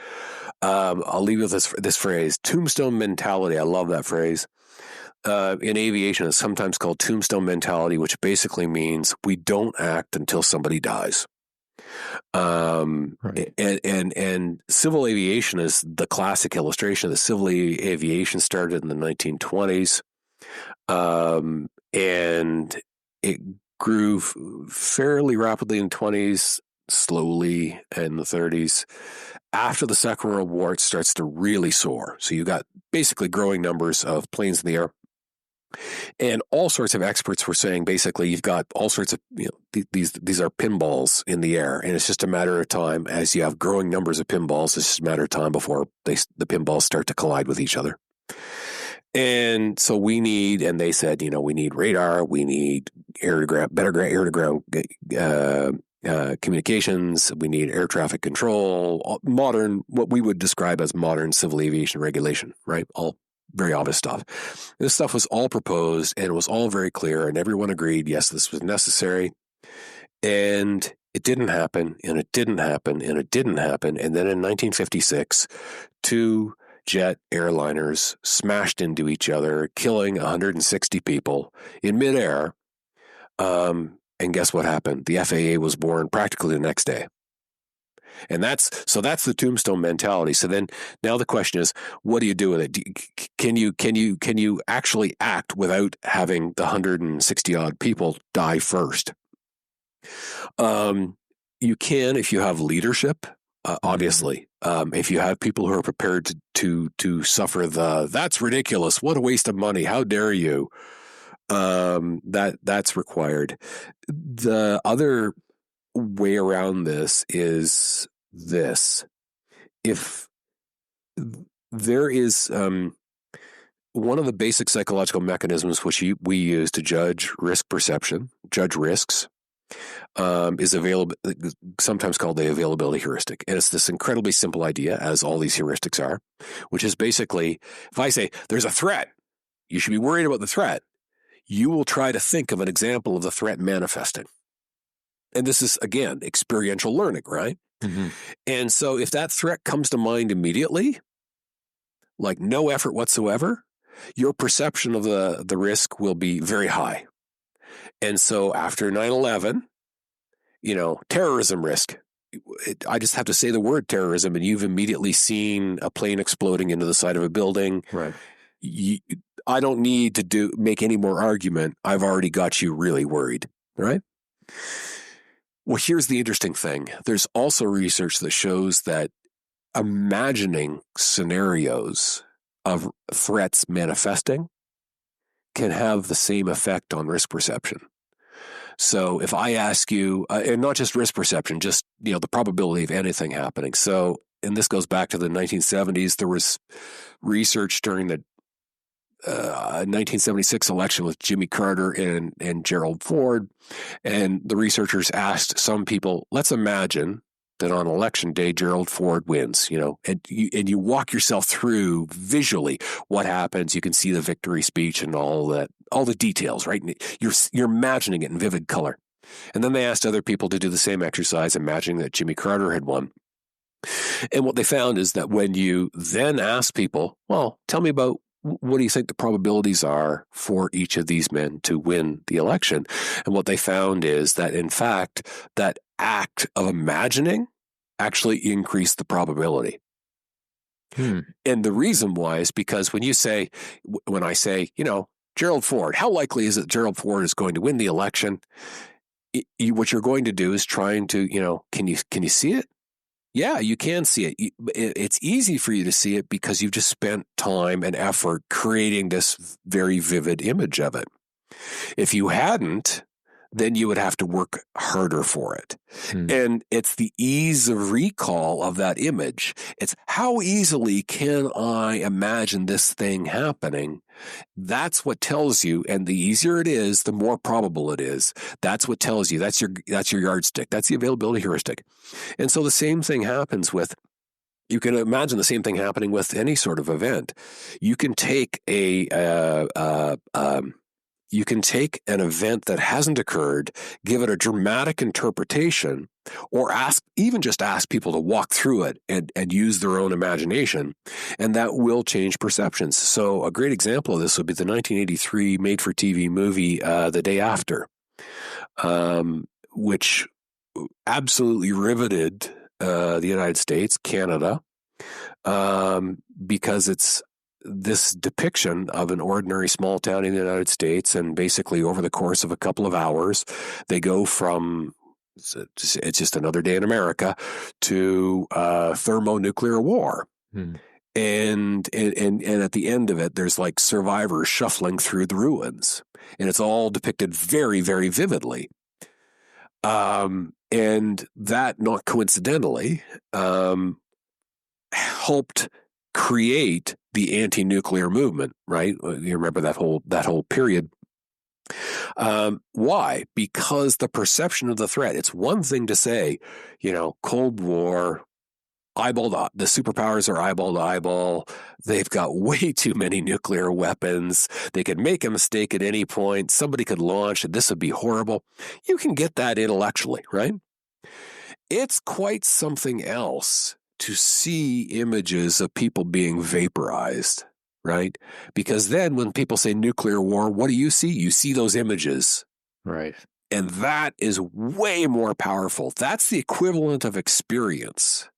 I'll leave you with this phrase, tombstone mentality. I love that phrase. In aviation, it's sometimes called tombstone mentality, which basically means we don't act until somebody dies. Right. And civil aviation is the classic illustration. The civil aviation started in the 1920s, and it grew fairly rapidly in the 20s, slowly in the 30s. After the Second World War, it starts to really soar. So you got basically growing numbers of planes in the air. And all sorts of experts were saying, basically, you've got all sorts of, these are pinballs in the air. And it's just a matter of time. As you have growing numbers of pinballs, it's just a matter of time before the pinballs start to collide with each other. And so they said, we need radar, we need better air-to-ground communications, we need air traffic control, what we would describe as modern civil aviation regulation, right? All very obvious stuff. This stuff was all proposed, and it was all very clear, and everyone agreed, yes, this was necessary. And it didn't happen, and it didn't happen, and it didn't happen. And then in 1956, two jet airliners smashed into each other, killing 160 people in midair. And guess what happened? The FAA was born practically the next day. And that's the tombstone mentality. So then now the question is, what do you do with it? Can you actually act without having the 160 odd people die first? You can if you have leadership. Obviously, if you have people who are prepared to suffer that's ridiculous, what a waste of money, how dare you, that's required. The other way around this is this: if there is one of the basic psychological mechanisms which we use to judge risks, is available, sometimes called the availability heuristic. And it's this incredibly simple idea, as all these heuristics are, which is basically, if I say there's a threat, you should be worried about the threat, you will try to think of an example of the threat manifesting. And this is, again, experiential learning, right? Mm-hmm. And so if that threat comes to mind immediately, like no effort whatsoever, your perception of the risk will be very high. And so after 9/11, terrorism risk, I just have to say the word terrorism, and you've immediately seen a plane exploding into the side of a building. Right. I don't need to make any more argument. I've already got you really worried, right? Well, here's the interesting thing. There's also research that shows that imagining scenarios of threats manifesting can have the same effect on risk perception. So if I ask you, and not just risk perception, just the probability of anything happening. So and this goes back to the 1970s, there was research during the 1976 election with Jimmy Carter and Gerald Ford. And the researchers asked some people, let's imagine that on election day, Gerald Ford wins, and you walk yourself through visually what happens. You can see the victory speech and all the details, right? You're imagining it in vivid color. And then they asked other people to do the same exercise, imagining that Jimmy Carter had won. And what they found is that when you then ask people, well, tell me about what do you think the probabilities are for each of these men to win the election? And what they found is that, in fact, that act of imagining actually increased the probability. And the reason why is because when I say, Gerald Ford, how likely is it Gerald Ford is going to win the election? What you're going to do is trying to, can you see it? Yeah, you can see it. It's easy for you to see it because you've just spent time and effort creating this very vivid image of it. If you hadn't, then you would have to work harder for it. And it's the ease of recall of that image. It's how easily can I imagine this thing happening? That's what tells you, and the easier it is, the more probable it is. That's what tells you. That's your yardstick. That's the availability heuristic. And so the same thing happens with, you can imagine the same thing happening with any sort of event. You can take you can take an event that hasn't occurred, give it a dramatic interpretation, or even just ask people to walk through it and use their own imagination, and that will change perceptions. So a great example of this would be the 1983 made-for-TV movie, The Day After, which absolutely riveted the United States, Canada, because it's this depiction of an ordinary small town in the United States, and basically over the course of a couple of hours, they go from it's just another day in America to thermonuclear war. And at the end of it, there's like survivors shuffling through the ruins, and it's all depicted very, very vividly. And that, not coincidentally, helped create the anti-nuclear movement, right? You remember that whole period. Why? Because the perception of the threat. It's one thing to say, Cold War, eyeball to the superpowers are eyeball to eyeball. They've got way too many nuclear weapons. They could make a mistake at any point. Somebody could launch, and this would be horrible. You can get that intellectually, right? It's quite something else to see images of people being vaporized, right? Because then when people say nuclear war, what do you see? You see those images. Right. And that is way more powerful. That's the equivalent of experience.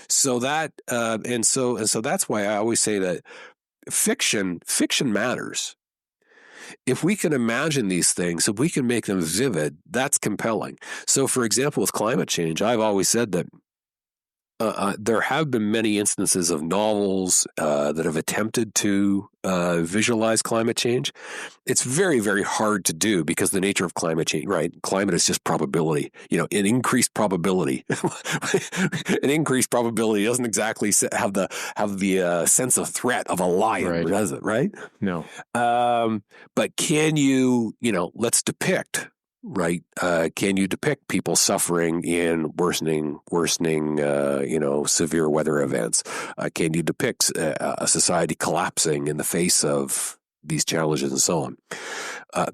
So that, and so that's why I always say that fiction matters. If we can imagine these things, if we can make them vivid, that's compelling. So, for example, with climate change, I've always said that there have been many instances of novels that have attempted to visualize climate change. It's very, very hard to do because the nature of climate change, right? Climate is just probability, an increased probability. An increased probability doesn't exactly have the sense of threat of a lion, right. Does it? Right? No. But can you, let's depict. Right? Can you depict people suffering in worsening, severe weather events? Can you depict a society collapsing in the face of these challenges and so on?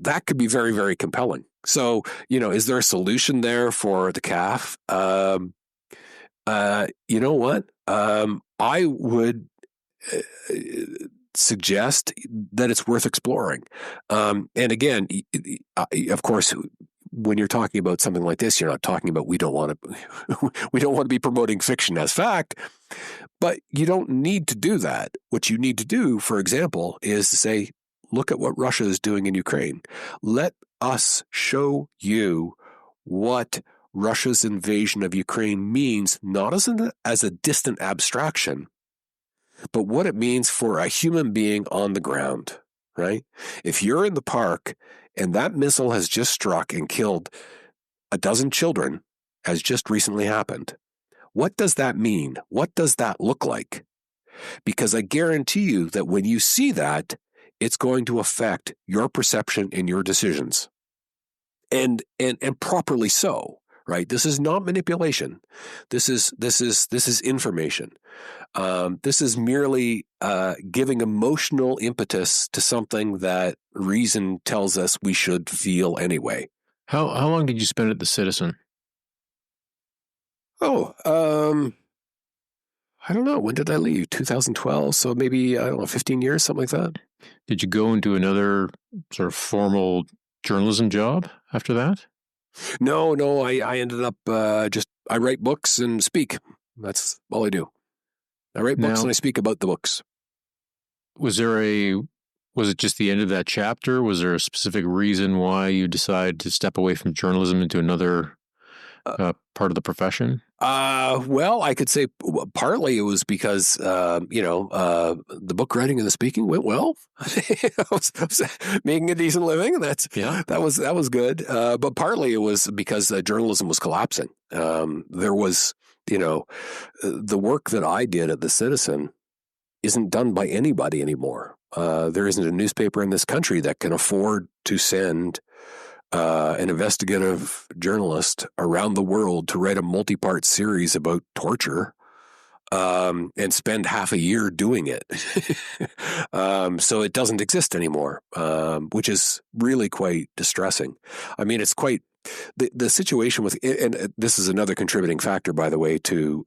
That could be very, very compelling. So, is there a solution there for the calf? You know what? I would suggest that it's worth exploring. And again, of course, when you're talking about something like this, you're not talking about we don't want to be promoting fiction as fact, but you don't need to do that. What you need to do, for example, is to say, look at what Russia is doing in Ukraine. Let us show you what Russia's invasion of Ukraine means, not as a distant abstraction, but what it means for a human being on the ground, right? If you're in the park and that missile has just struck and killed a dozen children, as just recently happened, What does that mean? What does that look like? Because I guarantee you that when you see that, it's going to affect your perception and your decisions. And properly so, right? This is not manipulation. This is information. This is merely giving emotional impetus to something that reason tells us we should feel anyway. How long did you spend at the Citizen? Oh, I don't know. When did I leave? 2012. So maybe, I don't know, 15 years, something like that. Did you go into another sort of formal journalism job after that? No, I ended up I write books and speak. That's all I do. I write books and I speak about the books. Was it just the end of that chapter? Was there a specific reason why you decided to step away from journalism into another part of the profession? Well, I could say partly it was because, the book writing and the speaking went well. I was making a decent living, and that was good. But partly it was because journalism was collapsing. There was, the work that I did at the Citizen isn't done by anybody anymore. There isn't a newspaper in this country that can afford to send an investigative journalist around the world to write a multi-part series about torture and spend half a year doing it. So it doesn't exist anymore, which is really quite distressing. I mean, it's quite the situation with, and this is another contributing factor, by the way, to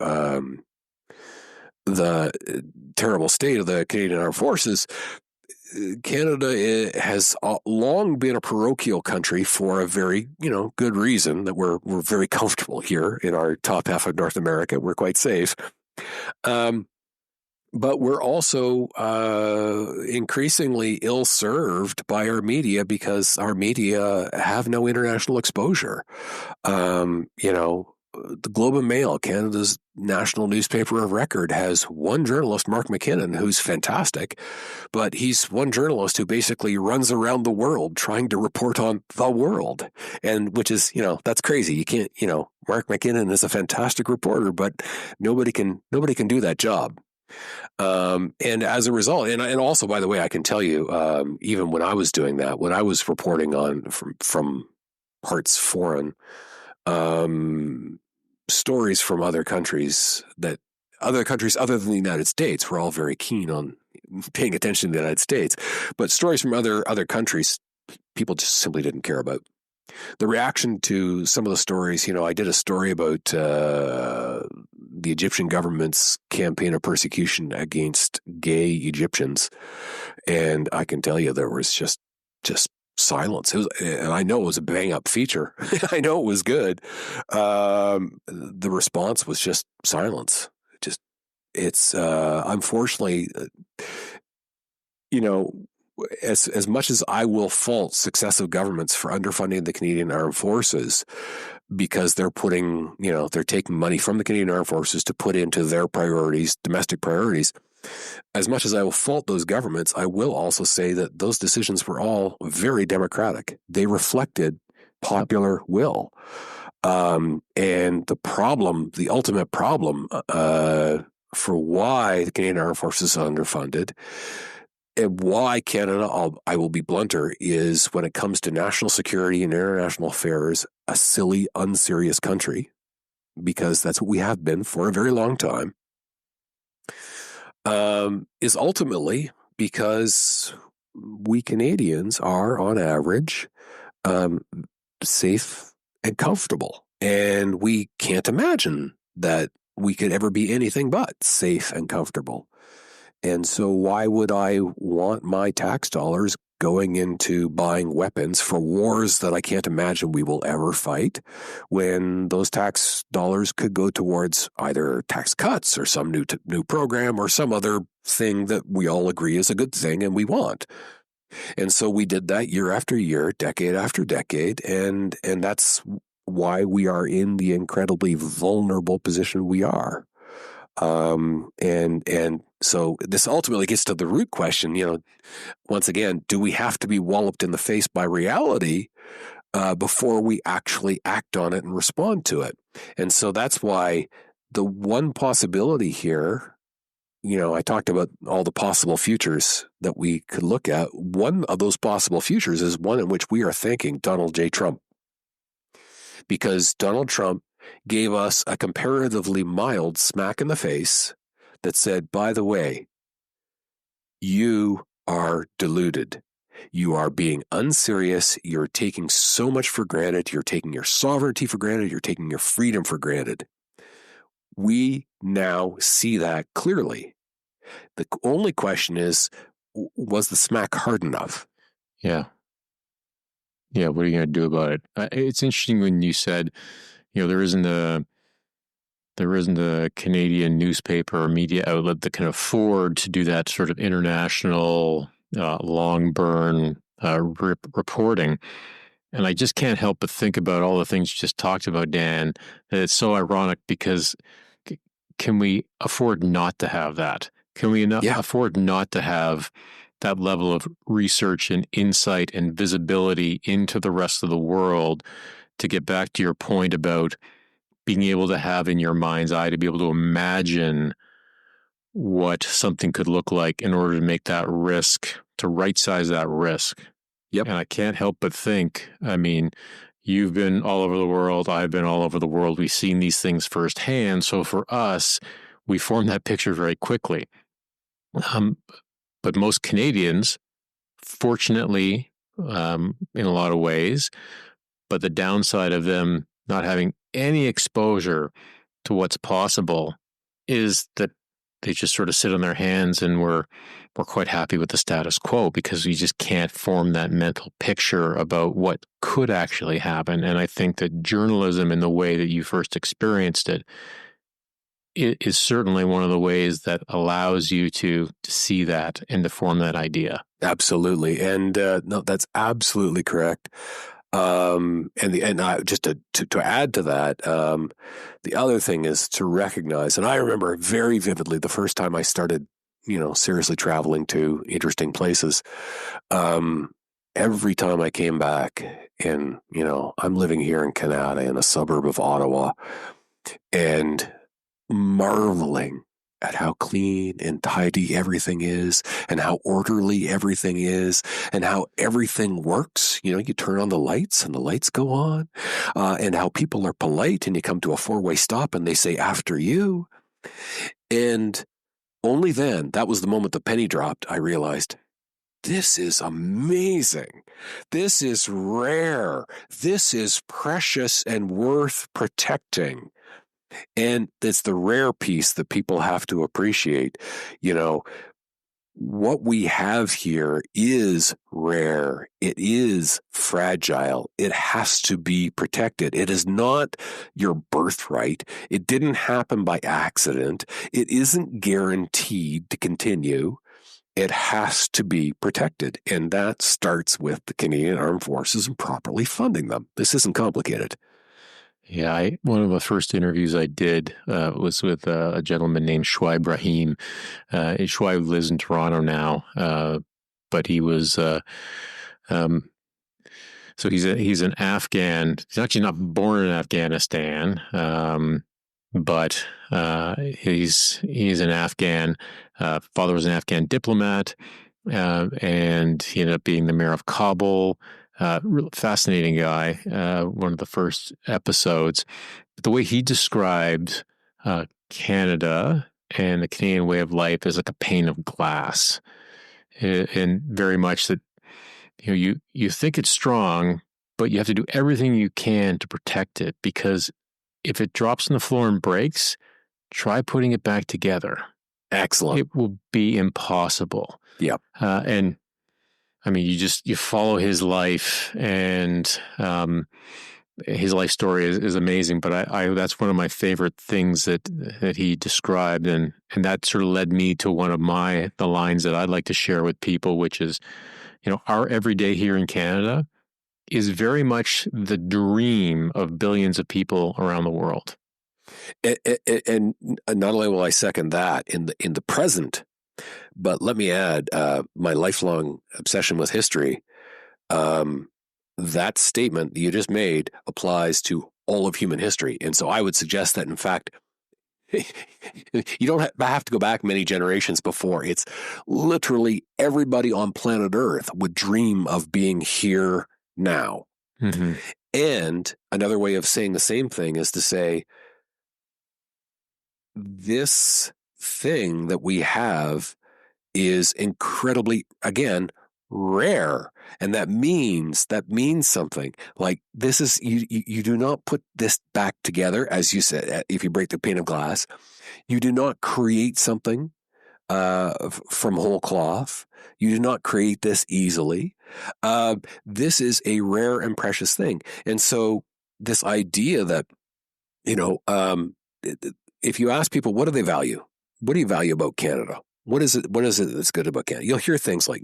the terrible state of the Canadian Armed Forces. Canada has long been a parochial country for a very, good reason, that we're very comfortable here in our top half of North America. We're quite safe. But we're also increasingly ill-served by our media because our media have no international exposure. The Globe and Mail, Canada's national newspaper of record, has one journalist, Mark McKinnon, who's fantastic, but he's one journalist who basically runs around the world trying to report on the world, and which is, that's crazy. You can't, Mark McKinnon is a fantastic reporter, but nobody can do that job. And as a result, and also, by the way, I can tell you, even when I was doing that, when I was reporting on from parts foreign, stories from other countries other than the United States, we're all very keen on paying attention to the United States, but stories from other countries, people just simply didn't care about. The reaction to some of the stories, I did a story about the Egyptian government's campaign of persecution against gay Egyptians, and I can tell you there was just silence. And I know it was a bang-up feature. I know it was good. The response was just silence. It's unfortunately, as much as I will fault successive governments for underfunding the Canadian Armed Forces because they're they're taking money from the Canadian Armed Forces to put into their priorities, domestic priorities. As much as I will fault those governments, I will also say that those decisions were all very democratic. They reflected popular will. And the ultimate problem for why the Canadian Armed Forces are underfunded and why Canada, I will be blunter, is when it comes to national security and international affairs, a silly, unserious country, because that's what we have been for a very long time. Is ultimately because we Canadians are, on average, safe and comfortable. And we can't imagine that we could ever be anything but safe and comfortable. And so why would I want my tax dollars going into buying weapons for wars that I can't imagine we will ever fight, when those tax dollars could go towards either tax cuts or some new program or some other thing that we all agree is a good thing and we want. And so we did that year after year, decade after decade, and that's why we are in the incredibly vulnerable position we are. And so this ultimately gets to the root question, once again, do we have to be walloped in the face by reality before we actually act on it and respond to it? And so that's why the one possibility here, I talked about all the possible futures that we could look at. One of those possible futures is one in which we are thanking Donald J. Trump, because Donald Trump gave us a comparatively mild smack in the face that said, by the way, you are deluded. You are being unserious. You're taking so much for granted. You're taking your sovereignty for granted. You're taking your freedom for granted. We now see that clearly. The only question is, was the smack hard enough? Yeah. Yeah. What are you going to do about it? It's interesting when you said, there isn't a Canadian newspaper or media outlet that can afford to do that sort of international long burn reporting. And I just can't help but think about all the things you just talked about, Dan, that it's so ironic because can we afford not to have that? Can we afford not to have that level of research and insight and visibility into the rest of the world, to get back to your point about being able to have in your mind's eye, to be able to imagine what something could look like in order to make that risk, to right-size that risk. Yep. And I can't help but think, you've been all over the world, I've been all over the world, we've seen these things firsthand. So for us, we form that picture very quickly. But most Canadians, fortunately, in a lot of ways, but the downside of them not having any exposure to what's possible is that they just sort of sit on their hands, and we're quite happy with the status quo because we just can't form that mental picture about what could actually happen. And I think that journalism, in the way that you first experienced it is certainly one of the ways that allows you to see that and to form that idea. Absolutely. And no, that's absolutely correct. Just to add to that, the other thing is to recognize, and I remember very vividly the first time I started, seriously traveling to interesting places. Every time I came back, and I'm living here in Canada in a suburb of Ottawa, and marveling at how clean and tidy everything is, and how orderly everything is, and how everything works. You turn on the lights and the lights go on, and how people are polite, and you come to a four-way stop and they say, after you. And only then, that was the moment the penny dropped, I realized, this is amazing. This is rare. This is precious and worth protecting. And it's the rare piece that people have to appreciate. What we have here is rare. It is fragile. It has to be protected. It is not your birthright. It didn't happen by accident. It isn't guaranteed to continue. It has to be protected. And that starts with the Canadian Armed Forces and properly funding them. This isn't complicated. Yeah, one of the first interviews I did was with a gentleman named Shwai Brahim. Shwai lives in Toronto now, but he was so he's an Afghan. He's actually not born in Afghanistan, but he's an Afghan. Father was an Afghan diplomat, and he ended up being the mayor of Kabul. Real fascinating guy. One of the first episodes. But the way he described Canada and the Canadian way of life is like a pane of glass, and very much that you think it's strong, but you have to do everything you can to protect it, because if it drops on the floor and breaks, try putting it back together. Excellent. It will be impossible. Yep. And you follow his life, and his life story is amazing. But I that's one of my favorite things that he described, and that sort of led me to one of the lines that I'd like to share with people, which is, our everyday here in Canada is very much the dream of billions of people around the world. And not only will I second that in the present, but let me add my lifelong obsession with history. That statement that you just made applies to all of human history. And so I would suggest that, in fact, you don't have to go back many generations before. It's literally everybody on planet Earth would dream of being here now. Mm-hmm. And another way of saying the same thing is to say, this thing that we have is incredibly, again, rare. And that means something. Like, this is, you do not put this back together, as you said, if you break the pane of glass. You do not create something from whole cloth. You do not create this easily. This is a rare and precious thing. And so this idea that, if you ask people, what do they value? What do you value about Canada? What is it that's good about Canada? You'll hear things like,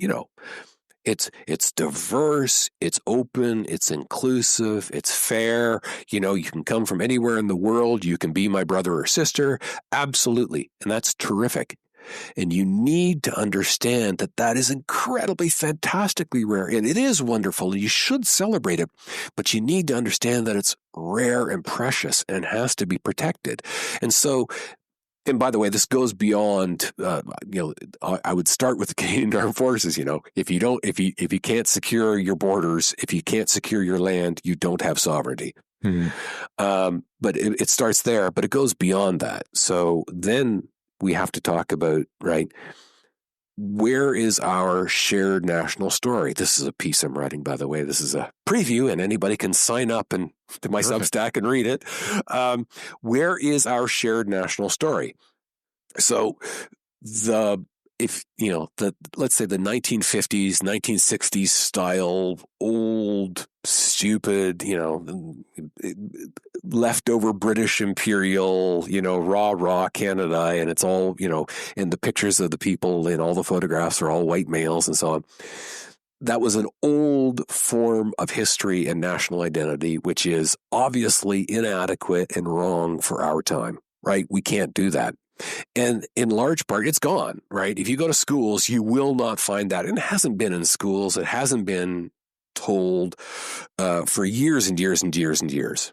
it's diverse, it's open, it's inclusive, it's fair. You can come from anywhere in the world. You can be my brother or sister. Absolutely. And that's terrific. And you need to understand that is incredibly, fantastically rare. And it is wonderful, and you should celebrate it. But you need to understand that it's rare and precious and has to be protected. And so, and by the way, this goes beyond, I would start with the Canadian Armed Forces. If you can't secure your borders, if you can't secure your land, you don't have sovereignty. Mm-hmm. But it starts there, but it goes beyond that. So then we have to talk about, right, where is our shared national story? This is a piece I'm writing, by the way. This is a preview, and anybody can sign up to my Substack and read it. Where is our shared national story? So let's say the 1950s, 1960s style, old, stupid, leftover British imperial, rah Canada, and it's all, and the pictures of the people and all the photographs are all white males and so on. That was an old form of history and national identity, which is obviously inadequate and wrong for our time, right? We can't do that. And in large part, it's gone, right? If you go to schools, you will not find that. And it hasn't been in schools. It hasn't been told for years and years and years and years.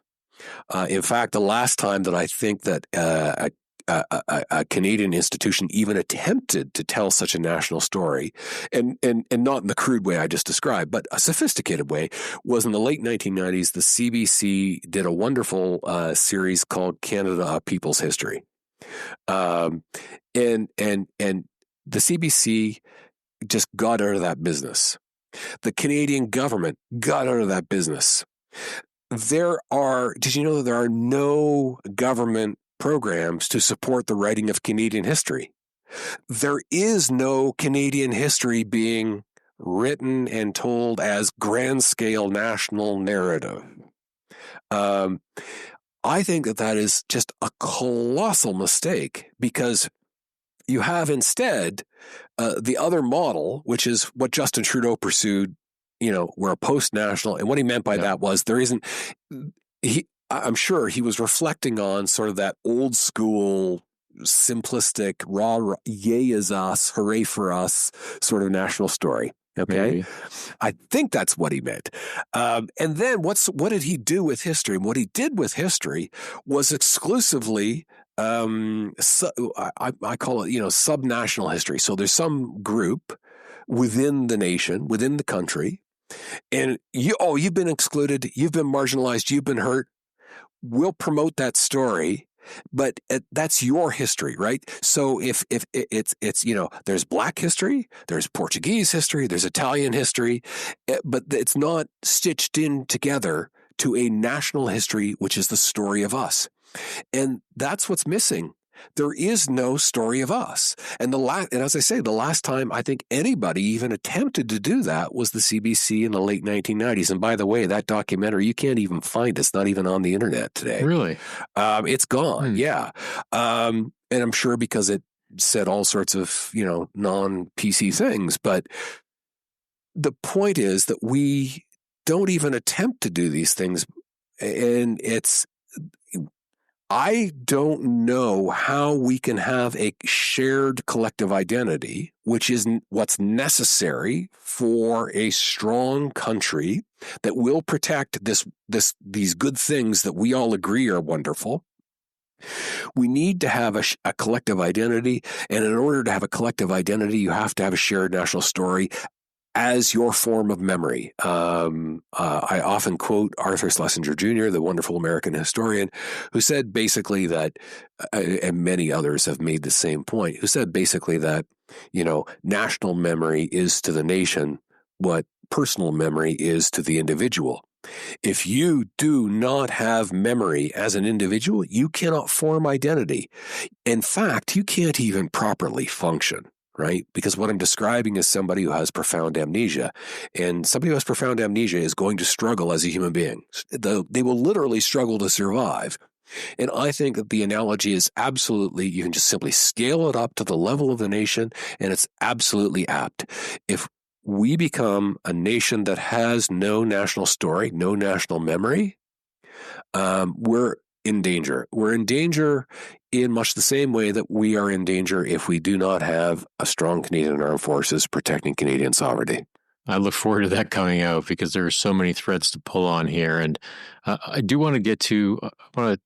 In fact, the last time that I think that a Canadian institution even attempted to tell such a national story, and not in the crude way I just described, but a sophisticated way, was in the late 1990s. The CBC did a wonderful series called Canada: A People's History. And the CBC just got out of that business. The Canadian government got out of that business. Did you know that there are no government programs to support the writing of Canadian history? There is no Canadian history being written and told as grand scale national narrative. I think that is just a colossal mistake, because you have instead the other model, which is what Justin Trudeau pursued, we're a post-national. And what he meant by that was I'm sure he was reflecting on sort of that old school, simplistic, rah, yay is us, hooray for us sort of national story. Okay. Maybe. I think that's what he meant. And then what did he do with history? And what he did with history was exclusively, I call it, subnational history. So there's some group within the nation, within the country, and you've been excluded, you've been marginalized, you've been hurt. We'll promote that story. But that's your history, right? So if it's there's Black history, there's Portuguese history, there's Italian history, but it's not stitched in together to a national history, which is the story of us. And that's what's missing. There is no story of us. And as I say, the last time I think anybody even attempted to do that was the CBC in the late 1990s. And by the way, that documentary, you can't even find it. It's not even on the internet today. Really? It's gone. Yeah. And I'm sure because it said all sorts of, non-PC things. But the point is that we don't even attempt to do these things. And I don't know how we can have a shared collective identity, which is what's necessary for a strong country that will protect these good things that we all agree are wonderful, We need to have a collective identity, and in order to have a collective identity, you have to have a shared national story as your form of memory. I often quote Arthur Schlesinger Jr., the wonderful American historian, who said basically that, and many others have made the same point, who said basically that, national memory is to the nation what personal memory is to the individual. If you do not have memory as an individual, you cannot form identity. In fact, you can't even properly function, right? Because what I'm describing is somebody who has profound amnesia. And somebody who has profound amnesia is going to struggle as a human being. They will literally struggle to survive. And I think that the analogy is absolutely, you can just simply scale it up to the level of the nation, and it's absolutely apt. If we become a nation that has no national story, no national memory, we're in danger. We're in danger in much the same way that we are in danger if we do not have a strong Canadian Armed Forces protecting Canadian sovereignty. I look forward to that coming out because there are so many threads to pull on here. And I do want to I want to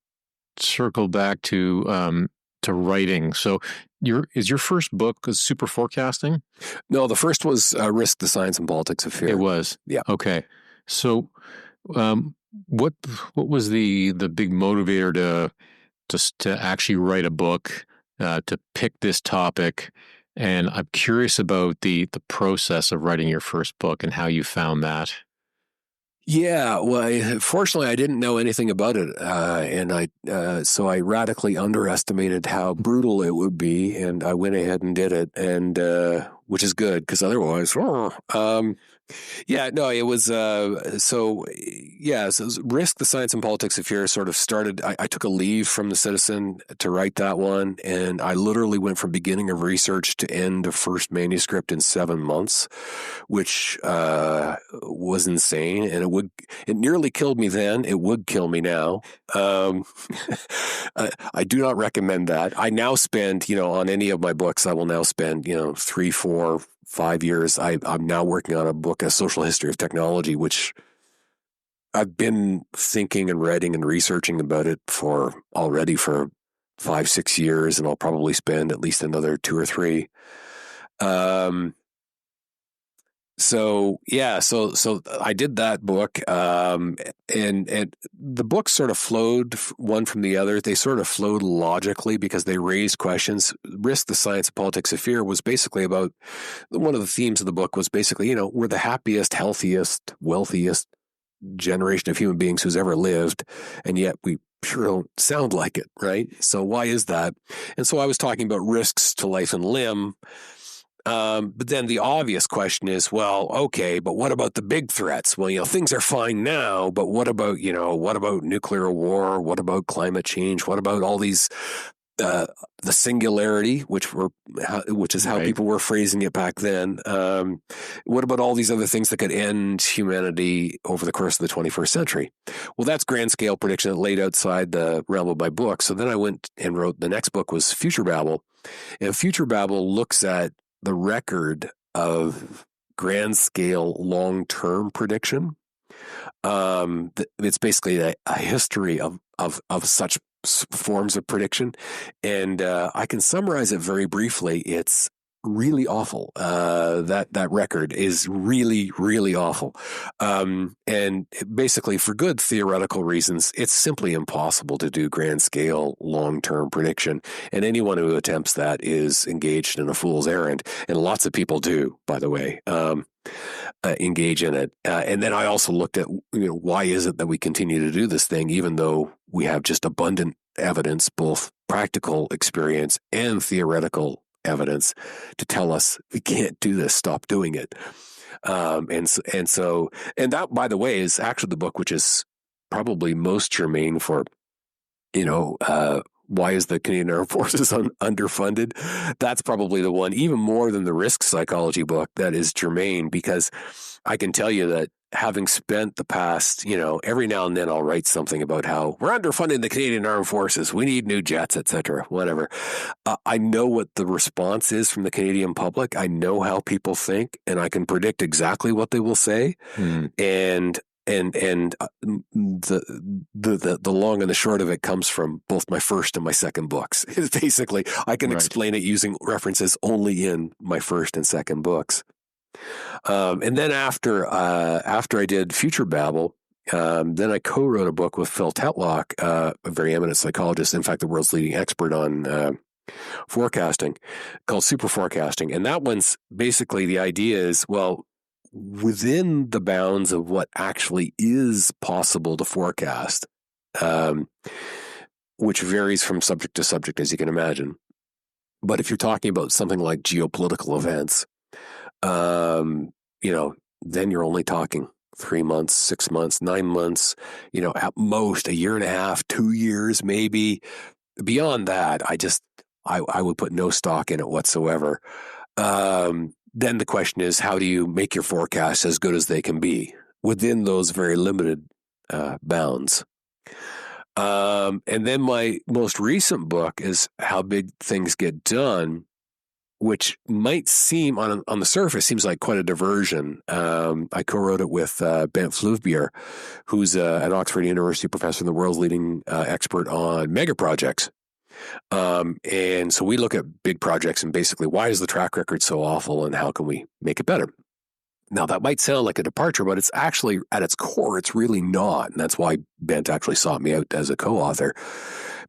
circle back to writing. So is your first book super forecasting? No, the first was Risk, the Science and Politics of Fear. It was? Yeah. Okay. So what was the big motivator to actually write a book, to pick this topic? And I'm curious about the process of writing your first book and how you found that. Yeah, well, fortunately, I didn't know anything about it, so I radically underestimated how brutal it would be, and I went ahead and did it, and which is good because otherwise, it was so Risk, the Science and Politics of Fear sort of started. I took a leave from the Citizen to write that one, and I literally went from beginning of research to end of first manuscript in 7 months, which was insane, and it nearly killed me then. It would kill me now. I do not recommend that. I now spend, on any of my books, I will now spend, 3, 4, 5 years. I'm now working on a book, A Social History of Technology, which I've been thinking and writing and researching about it for 5, 6 years, and I'll probably spend at least another 2 or 3. So I did that book, and the books sort of flowed one from the other. They sort of flowed logically because they raised questions. Risk, the Science and Politics of Fear was basically about, one of the themes of the book was basically, we're the happiest, healthiest, wealthiest generation of human beings who's ever lived, and yet we sure don't sound like it, right? So why is that? And so I was talking about risks to life and limb. But then the obvious question is, well, okay, but what about the big threats? Well, things are fine now, but what about nuclear war? What about climate change? What about all these, the singularity, which is how people were phrasing it back then? What about all these other things that could end humanity over the course of the 21st century? Well, that's grand scale prediction that laid outside the realm of my book. So then I went and wrote, the next book was Future Babble. And Future Babble looks at the record of grand scale long-term prediction. It's basically a history of such forms of prediction. And I can summarize it very briefly. It's really awful. That record is really, really awful. And basically, for good theoretical reasons, it's simply impossible to do grand scale, long-term prediction. And anyone who attempts that is engaged in a fool's errand. And lots of people do, by the way, engage in it. And then I also looked at, why is it that we continue to do this thing, even though we have just abundant evidence, both practical experience and theoretical evidence to tell us we can't do this, stop doing it. And that, by the way, is actually the book which is probably most germane for, why is the Canadian Armed Forces underfunded? That's probably the one, even more than the risk psychology book, that is germane, because I can tell you that having spent the past, every now and then I'll write something about how we're underfunding the Canadian Armed Forces, we need new jets, etc., whatever. I know what the response is from the Canadian public. I know how people think, and I can predict exactly what they will say. And the long and the short of it comes from both my first and my second books. It's basically, I can explain it using references only in my first and second books. And then after I did Future Babble, then I co-wrote a book with Phil Tetlock, a very eminent psychologist, in fact, the world's leading expert on forecasting, called Super Forecasting. And that one's basically, the idea is, well, within the bounds of what actually is possible to forecast, which varies from subject to subject, as you can imagine. But if you're talking about something like geopolitical events, then you're only talking 3 months, 6 months, 9 months, at most a year and a half, 2 years, maybe. Beyond that, I would put no stock in it whatsoever. Then the question is, how do you make your forecasts as good as they can be within those very limited bounds? And then my most recent book is How Big Things Get Done, which might seem on the surface seems like quite a diversion. I co-wrote it with Bent Fluvbier, who's an Oxford University professor and the world's leading expert on mega projects. And so we look at big projects and basically, why is the track record so awful and how can we make it better? Now, that might sound like a departure, but it's actually, at its core, it's really not. And that's why Bent actually sought me out as a co-author,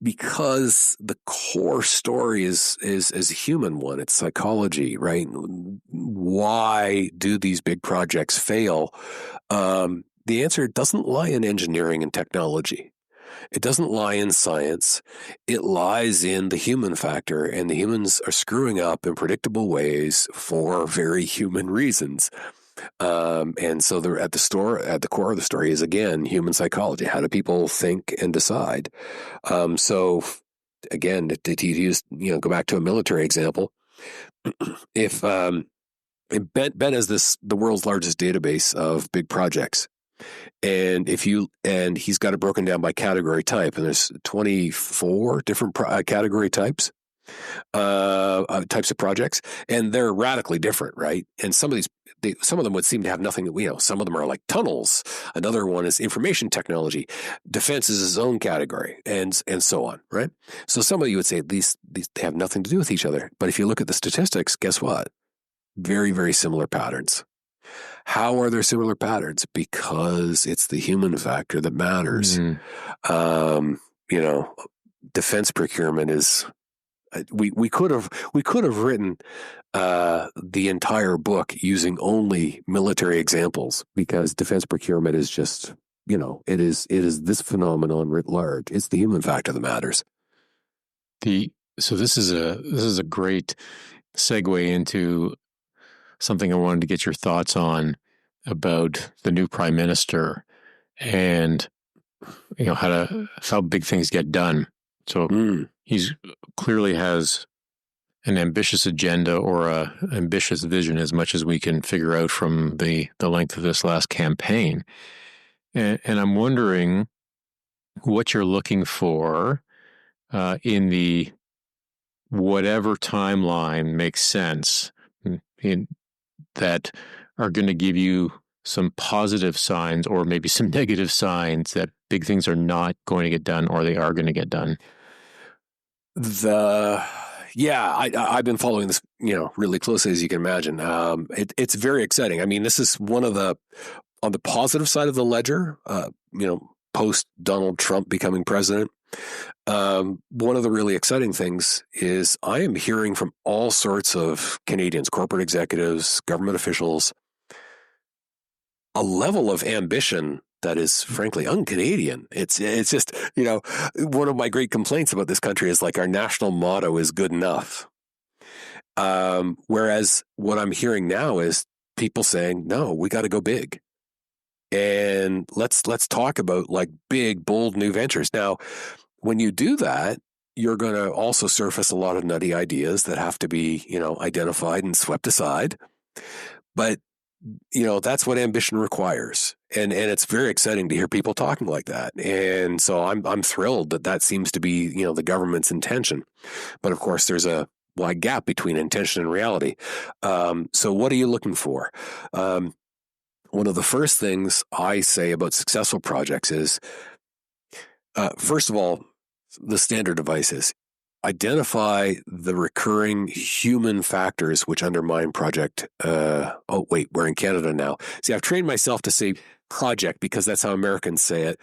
because the core story is a human one. It's psychology, right? Why do these big projects fail? The answer doesn't lie in engineering and technology. It doesn't lie in science. It lies in the human factor, and the humans are screwing up in predictable ways for very human reasons. And so at the core of the story is, again, human psychology. How do people think and decide? So again, to use, go back to a military example, if Ben has the world's largest database of big projects. And he's got it broken down by category type, and there's 24 different category types of projects, and they're radically different, right? And some of them would seem to have nothing that some of them are like tunnels. Another one is information technology. Defense is its own category, and so on, right? So some of you would say these they have nothing to do with each other. But if you look at the statistics, guess what? Very, very similar patterns. How are there similar patterns? Because it's the human factor that matters. Defense procurement is. We could have written the entire book using only military examples, because defense procurement is just it is this phenomenon writ large. It's the human factor that matters. So this is a great segue into something I wanted to get your thoughts on about the new prime minister and how big things get done. So he's clearly has an ambitious agenda or a ambitious vision, as much as we can figure out from the length of this last campaign. And I'm wondering what you're looking for in the whatever timeline makes sense that are going to give you some positive signs or maybe some negative signs that big things are not going to get done or they are going to get done. I've been following this, really closely, as you can imagine. It's very exciting. I mean, this is one of on the positive side of the ledger, post Donald Trump becoming president. One of the really exciting things is I am hearing from all sorts of Canadians, corporate executives, government officials, a level of ambition that is frankly un-Canadian. It's just, one of my great complaints about this country is like our national motto is good enough. Whereas what I'm hearing now is people saying, no, we got to go big. And let's talk about like big, bold new ventures. Now, when you do that, you're going to also surface a lot of nutty ideas that have to be, identified and swept aside. But that's what ambition requires. And it's very exciting to hear people talking like that. And so I'm thrilled that seems to be, the government's intention. But of course, there's a wide gap between intention and reality. So what are you looking for? one of the first things I say about successful projects is, first of all, the standard advice is identify the recurring human factors which undermine project. Oh, wait, we're in Canada now. See, I've trained myself to say project because that's how Americans say it.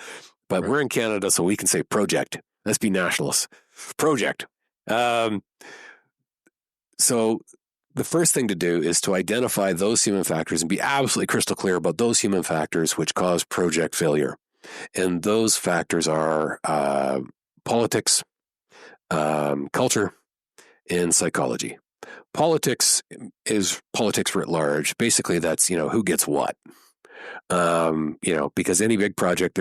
But we're in Canada, so we can say project. Let's be nationalists. Project. So the first thing to do is to identify those human factors and be absolutely crystal clear about those human factors which cause project failure. And those factors are politics, culture, and psychology. Politics is politics writ large. Basically, that's, who gets what. Because any big project,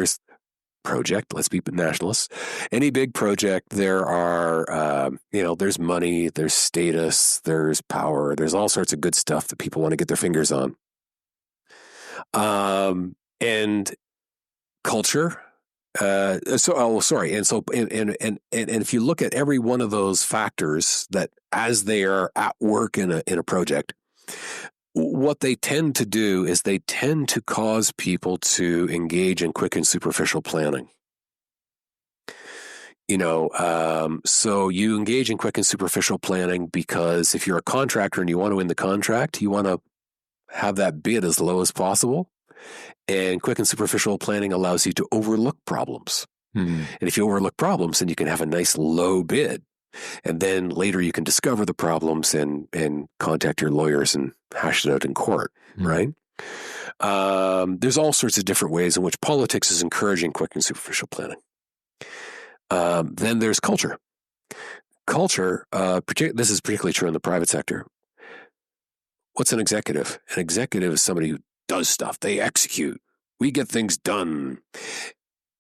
let's be nationalists. Any big project, there are, there's money, there's status, there's power, there's all sorts of good stuff that people want to get their fingers on. And culture. And if you look at every one of those factors that as they are at work in a project, what they tend to do is they tend to cause people to engage in quick and superficial planning. So you engage in quick and superficial planning because if you're a contractor and you want to win the contract, you want to have that bid as low as possible. And quick and superficial planning allows you to overlook problems. Mm-hmm. And if you overlook problems, then you can have a nice low bid. And then later you can discover the problems and contact your lawyers and hash it out in court, right? There's all sorts of different ways in which politics is encouraging quick and superficial planning. Then there's culture. Culture, this is particularly true in the private sector. What's an executive? An executive is somebody who does stuff. They execute. We get things done.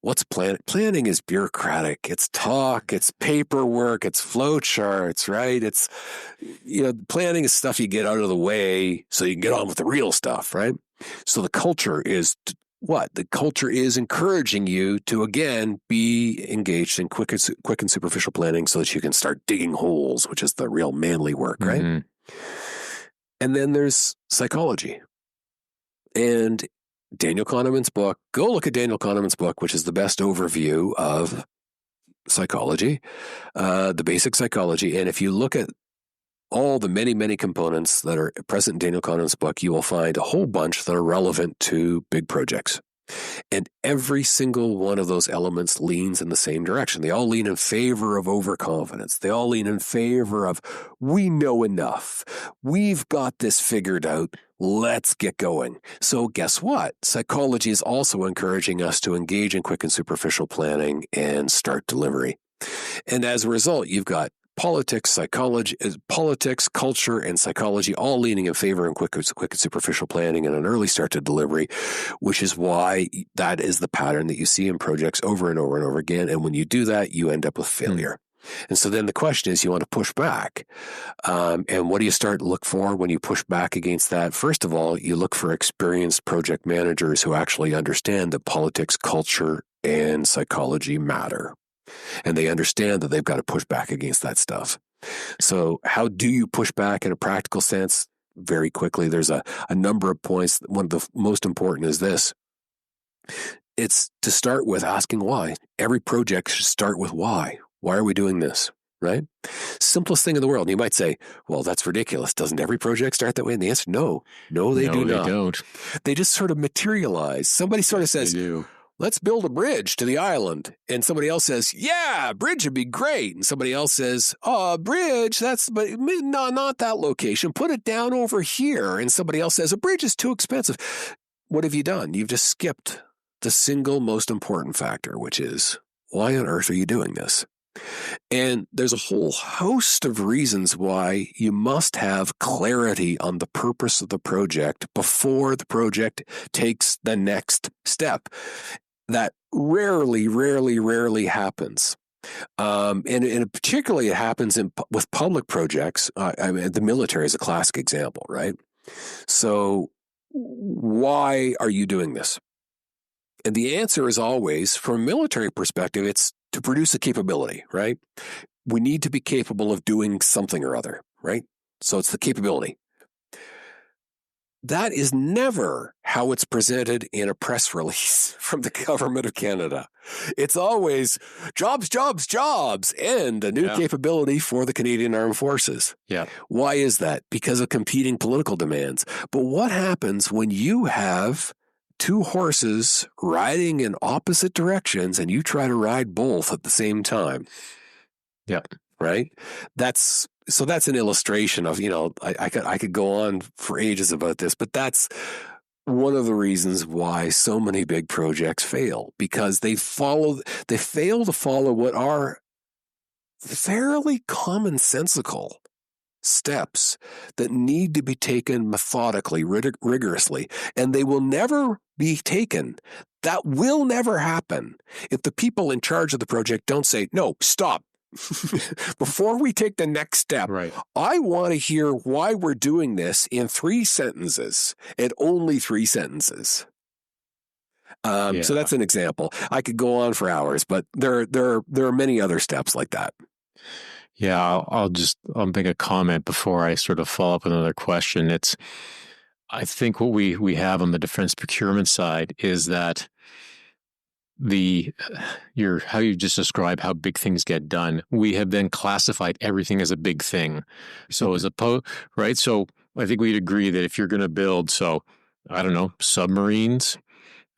What's planning? Planning is bureaucratic. It's talk. It's paperwork. It's flow charts, right? It's, planning is stuff you get out of the way so you can get on with the real stuff, right? So the culture is what? The culture is encouraging you to, again, be engaged in quick and superficial planning so that you can start digging holes, which is the real manly work, right? Mm-hmm. And then there's psychology. And Daniel Kahneman's book, go look at Daniel Kahneman's book, which is the best overview of psychology, the basic psychology. And if you look at all the many, many components that are present in Daniel Kahneman's book, you will find a whole bunch that are relevant to big projects. And every single one of those elements leans in the same direction. They all lean in favor of overconfidence. They all lean in favor of, we know enough. We've got this figured out. Let's get going. So guess what? Psychology is also encouraging us to engage in quick and superficial planning and start delivery. And as a result, you've got politics, culture, and psychology all leaning in favor of quick and superficial planning and an early start to delivery, which is why that is the pattern that you see in projects over and over and over again. And when you do that, you end up with failure. And so then the question is, you want to push back. And what do you start to look for when you push back against that? First of all, you look for experienced project managers who actually understand that politics, culture, and psychology matter. And they understand that they've got to push back against that stuff. So how do you push back in a practical sense? Very quickly, there's a number of points. One of the most important is this. It's to start with asking why. Every project should start with why. Why are we doing this? Right? Simplest thing in the world. And you might say, well, that's ridiculous. Doesn't every project start that way? And the answer, no, they do not. They don't. They just sort of materialize. Somebody sort of says, let's build a bridge to the island. And somebody else says, yeah, bridge would be great. And somebody else says, bridge, but not that location. Put it down over here. And somebody else says, a bridge is too expensive. What have you done? You've just skipped the single most important factor, which is, why on earth are you doing this? And there's a whole host of reasons why you must have clarity on the purpose of the project before the project takes the next step. That rarely happens. And particularly it happens with public projects. The military is a classic example, right? So why are you doing this? And the answer is always, from a military perspective, it's to produce a capability, right? We need to be capable of doing something or other, right? So it's the capability. that is never how it's presented in a press release from the government of Canada. It's always jobs, jobs, jobs, and a new capability for the Canadian Armed Forces. Yeah. Why is that? Because of competing political demands. But what happens when you have two horses riding in opposite directions and you try to ride both at the same time? Yeah. Right? That's an illustration of, I could go on for ages about this, but that's one of the reasons why so many big projects fail, because they fail to follow what are fairly commonsensical steps that need to be taken methodically, rigorously, and they will never be taken. That will never happen if the people in charge of the project don't say, no, stop. Before we take the next step, Right. I want to hear why we're doing this in 3 sentences, and only 3 sentences. So that's an example. I could go on for hours, but there are many other steps like that. Yeah, I'll make a comment before I sort of follow up with another question. I think what we have on the defense procurement side is that how you just described how big things get done. We have then classified everything as a big thing. So right? So I think we'd agree that if you're going to build, I don't know, submarines,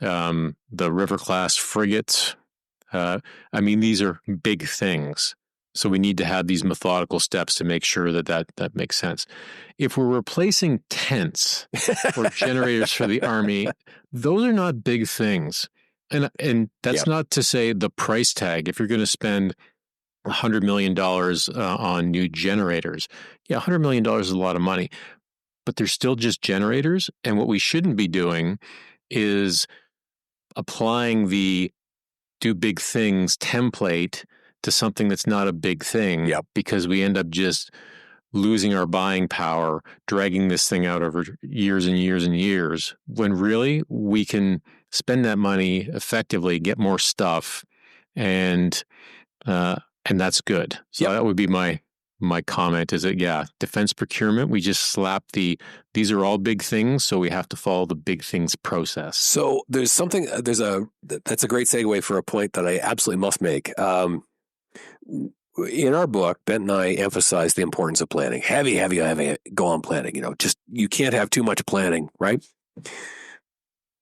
the River class frigates, these are big things. So we need to have these methodical steps to make sure that makes sense. If we're replacing tents or generators for the Army, those are not big things. And that's not to say the price tag. If you're going to spend $100 million on new generators, $100 million is a lot of money, but they're still just generators. And what we shouldn't be doing is applying the do big things template to something that's not a big thing, because we end up just losing our buying power, dragging this thing out over years and years and years, when really we can spend that money effectively, get more stuff, and that's good. So that would be my comment, is that, defense procurement, we just slap these are all big things, so we have to follow the big things process. So that's a great segue for a point that I absolutely must make. In our book, Ben and I emphasize the importance of planning. Heavy, go on planning. You can't have too much planning, right?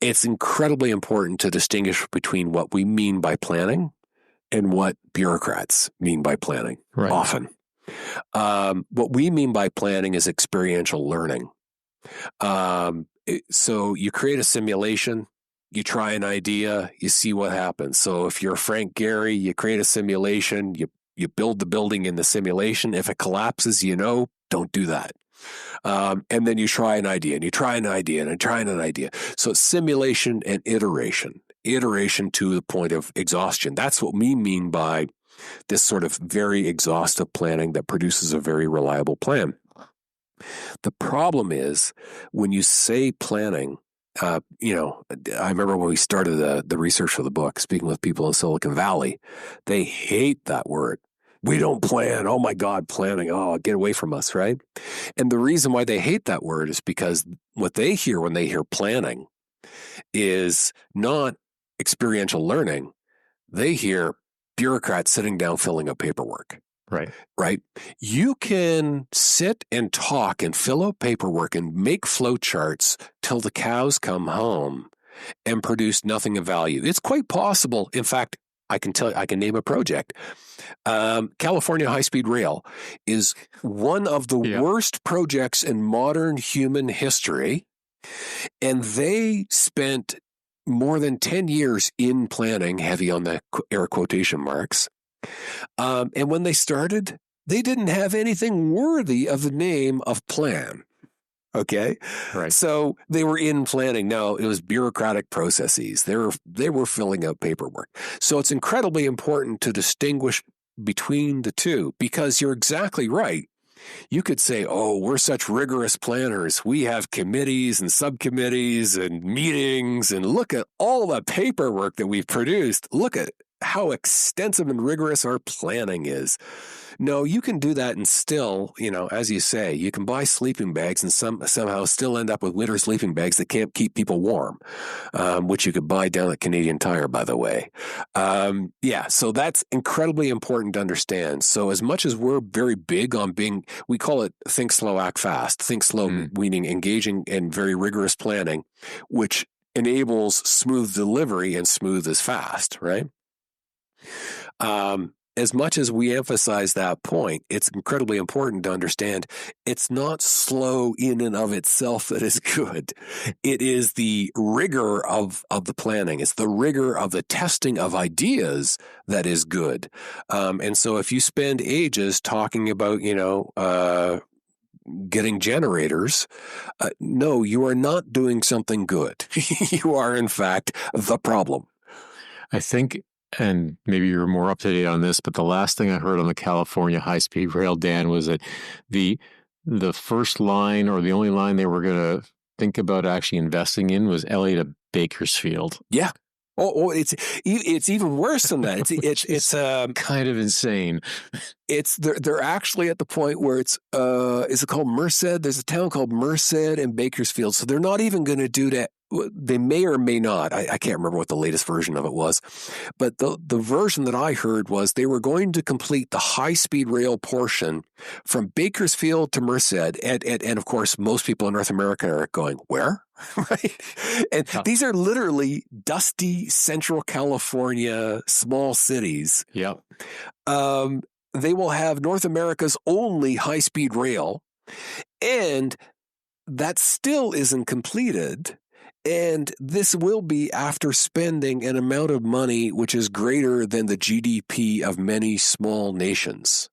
It's incredibly important to distinguish between what we mean by planning and what bureaucrats mean by planning. Right. Often. What we mean by planning is experiential learning. So you create a simulation, you try an idea, you see what happens. So if you're Frank Gehry, you create a simulation, you build the building in the simulation. If it collapses, don't do that. And then you try an idea, and you try an idea, and try an idea. So it's simulation and iteration to the point of exhaustion. That's what we mean by this sort of very exhaustive planning that produces a very reliable plan. The problem is when you say planning, I remember when we started the research for the book, speaking with people in Silicon Valley, they hate that word. We don't plan. Oh my God, planning. Oh, get away from us, right? And the reason why they hate that word is because what they hear when they hear planning is not experiential learning. They hear bureaucrats sitting down filling up paperwork. Right. You can sit and talk and fill out paperwork and make flow charts till the cows come home and produce nothing of value. It's quite possible. In fact, I can name a project. California High-Speed Rail is one of the worst projects in modern human history. And they spent more than 10 years in planning, heavy on the air quotation marks. And when they started, they didn't have anything worthy of the name of plan. Okay. Right. So they were in planning. Now it was bureaucratic processes. They were filling out paperwork. So it's incredibly important to distinguish between the two, because you're exactly right. You could say, oh, we're such rigorous planners. We have committees and subcommittees and meetings, and look at all the paperwork that we've produced. Look at how extensive and rigorous our planning is. No, you can do that and still, as you say, you can buy sleeping bags and somehow still end up with winter sleeping bags that can't keep people warm, which you could buy down at Canadian Tire, by the way. So that's incredibly important to understand. So as much as we're very big on we call it think slow, act fast. Think slow, meaning engaging in very rigorous planning, which enables smooth delivery, and smooth is fast, right? As much as we emphasize that point, it's incredibly important to understand it's not slow in and of itself that is good. It is the rigor of the planning. It's the rigor of the testing of ideas that is good. And so if you spend ages talking about, getting generators, no, you are not doing something good. You are, in fact, the problem. I think, and maybe you're more up to date on this, but the last thing I heard on the California high-speed rail, Dan, was that the first line, or the only line they were going to think about actually investing in, was LA to Bakersfield. Yeah. Oh, it's even worse than that. It's kind of insane. They're actually at the point where is it called Merced? There's a town called Merced and Bakersfield. So they're not even going to do that. They may or may not. I can't remember what the latest version of it was, but the version that I heard was they were going to complete the high-speed rail portion from Bakersfield to Merced, and of course, most people in North America are going, where? Right? And these are literally dusty Central California small cities. Yep. They will have North America's only high-speed rail, and that still isn't completed. And this will be after spending an amount of money which is greater than the GDP of many small nations.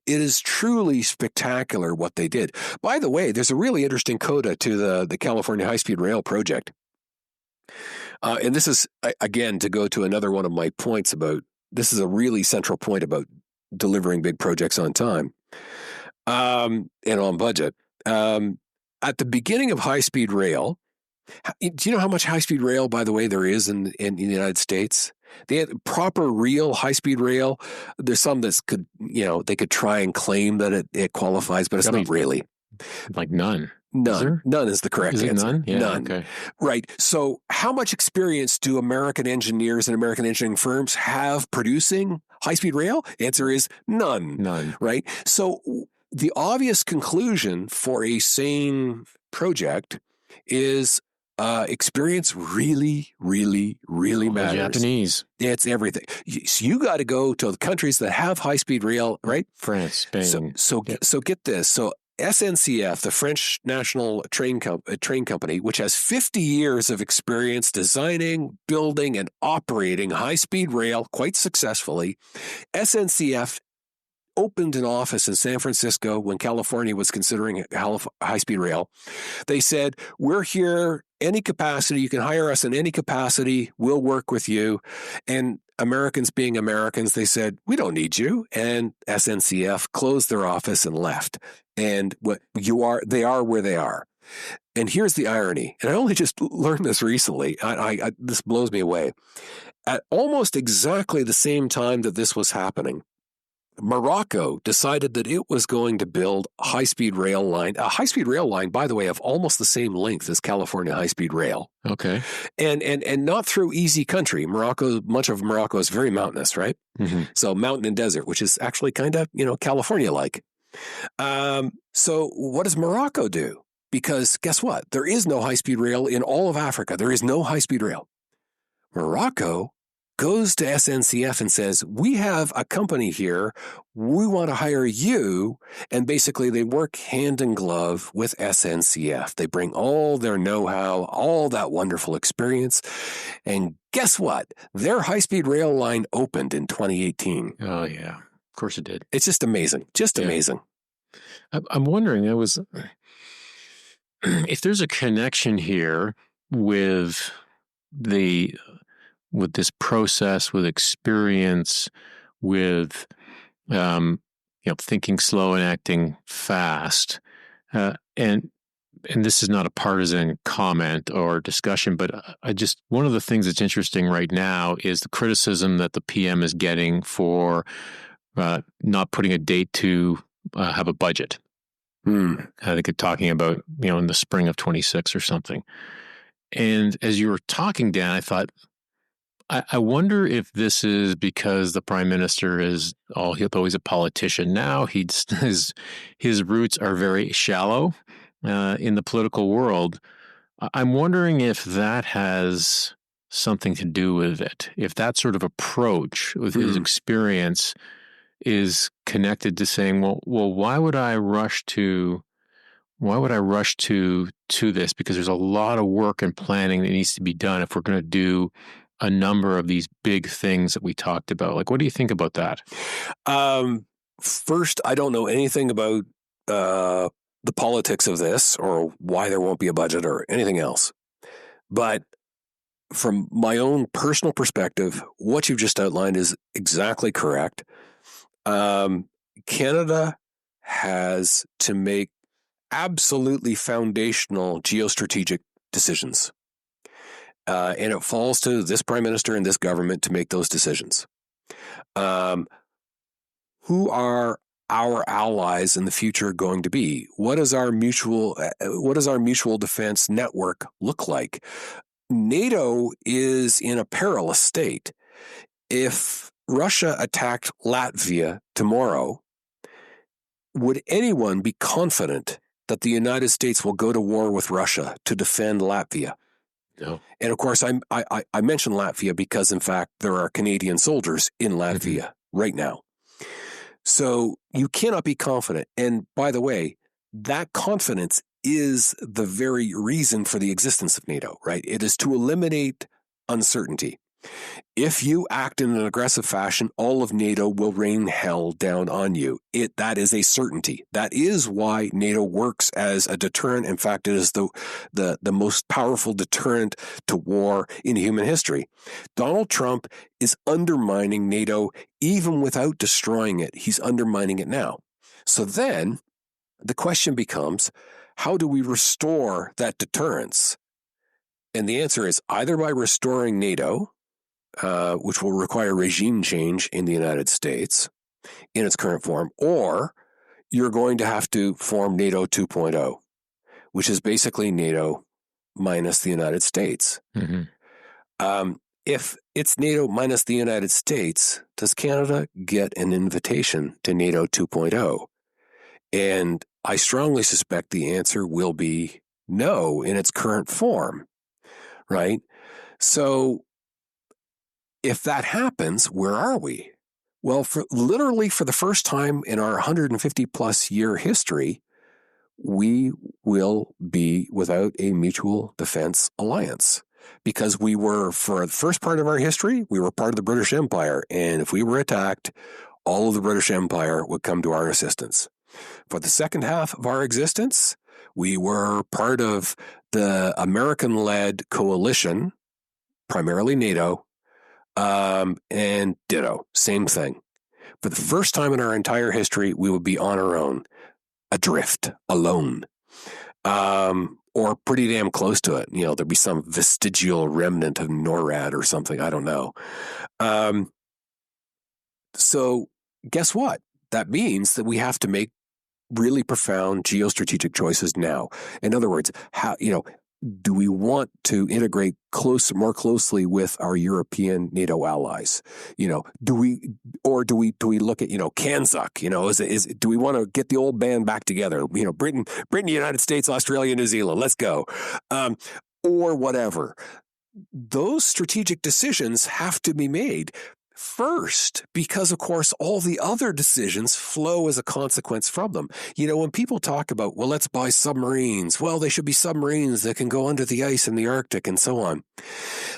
It is truly spectacular what they did. By the way, there's a really interesting coda to the California High-Speed Rail project. And this is, again, to go to another one of my points about, this is a really central point about delivering big projects on time and on budget. At the beginning of high-speed rail, do you know how much high-speed rail, by the way, there is in the United States? The proper real high-speed rail, there's some that could, they could try and claim that it qualifies, but it's not really. Like none. None. None is the correct answer. None? Yeah, none. Okay. Right. So how much experience do American engineers and American engineering firms have producing high-speed rail? Answer is none. None. Right. So the obvious conclusion for a sane project is experience really, really, really matters. Japanese. It's everything. So you got to go to the countries that have high-speed rail, right? France, Spain. So get this. So SNCF, the French National Train Company, which has 50 years of experience designing, building, and operating high-speed rail quite successfully, SNCF opened an office in San Francisco when California was considering high-speed rail. They said, we're here, any capacity, you can hire us in any capacity, we'll work with you. And Americans being Americans, they said, we don't need you. And SNCF closed their office and left. And they are where they are. And here's the irony, and I only just learned this recently. This blows me away. At almost exactly the same time that this was happening, Morocco decided that it was going to build a high-speed rail line, by the way, of almost the same length as California high-speed rail. Okay. And not through easy country. Much of Morocco is very mountainous, right? Mm-hmm. So mountain and desert, which is actually kind of, California-like. So what does Morocco do? Because guess what? There is no high-speed rail in all of Africa. There is no high-speed rail. Morocco goes to SNCF and says, we have a company here, we want to hire you, and basically they work hand in glove with SNCF. They bring all their know-how, all that wonderful experience, and guess what? Their high-speed rail line opened in 2018. Oh, yeah. Of course it did. It's just amazing. Amazing. I'm wondering, if there's a connection here with this process, with experience, with thinking slow and acting fast, and this is not a partisan comment or discussion, but one of the things that's interesting right now is the criticism that the PM is getting for not putting a date to have a budget. I think it's talking about, in the spring of 26 or something. And as you were talking, Dan, I thought, I wonder if this is because the prime minister is, although he's a politician now, his roots are very shallow in the political world. I'm wondering if that has something to do with it. If that sort of approach with his experience is connected to saying, well, why would I rush to this? Because there's a lot of work and planning that needs to be done if we're going to do a number of these big things that we talked about. Like, what do you think about that? First, I don't know anything about the politics of this or why there won't be a budget or anything else. But from my own personal perspective, what you've just outlined is exactly correct. Canada has to make absolutely foundational geostrategic decisions. And it falls to this prime minister and this government to make those decisions. Who are our allies in the future going to be? What does our mutual defense network look like? NATO is in a perilous state. If Russia attacked Latvia tomorrow, would anyone be confident that the United States will go to war with Russia to defend Latvia? No. And of course, I mentioned Latvia because, in fact, there are Canadian soldiers in Latvia right now. So you cannot be confident. And by the way, that confidence is the very reason for the existence of NATO, right? It is to eliminate uncertainty. If you act in an aggressive fashion, all of NATO will rain hell down on you. That is a certainty. That is why NATO works as a deterrent. In fact, it is the most powerful deterrent to war in human history. Donald Trump is undermining NATO even without destroying it. He's undermining it now. So then the question becomes, how do we restore that deterrence? And the answer is either by restoring NATO, which will require regime change in the United States in its current form, or you're going to have to form NATO 2.0, which is basically NATO minus the United States. If it's NATO minus the United States, does Canada get an invitation to NATO 2.0? And I strongly suspect the answer will be no in its current form, right? So if that happens, where are we? Well, for the first time in our 150 plus year history, we will be without a mutual defense alliance, because we were, for the first part of our history, we were part of the British Empire. And if we were attacked, all of the British Empire would come to our assistance. For the second half of our existence, we were part of the American-led coalition, primarily NATO, and ditto, same thing. For the first time in our entire history, we would be on our own, adrift, alone, or pretty damn close to it. There'd be some vestigial remnant of NORAD or something. I don't know. So guess what? That means that we have to make really profound geostrategic choices now. In other words, how, do we want to integrate more closely with our European NATO allies? Do we look at, Kanzuk, do we want to get the old band back together? Britain, United States, Australia, New Zealand, let's go. Or whatever. Those strategic decisions have to be made first, because, of course, all the other decisions flow as a consequence from them. When people talk about, well, let's buy submarines, well, they should be submarines that can go under the ice in the Arctic and so on.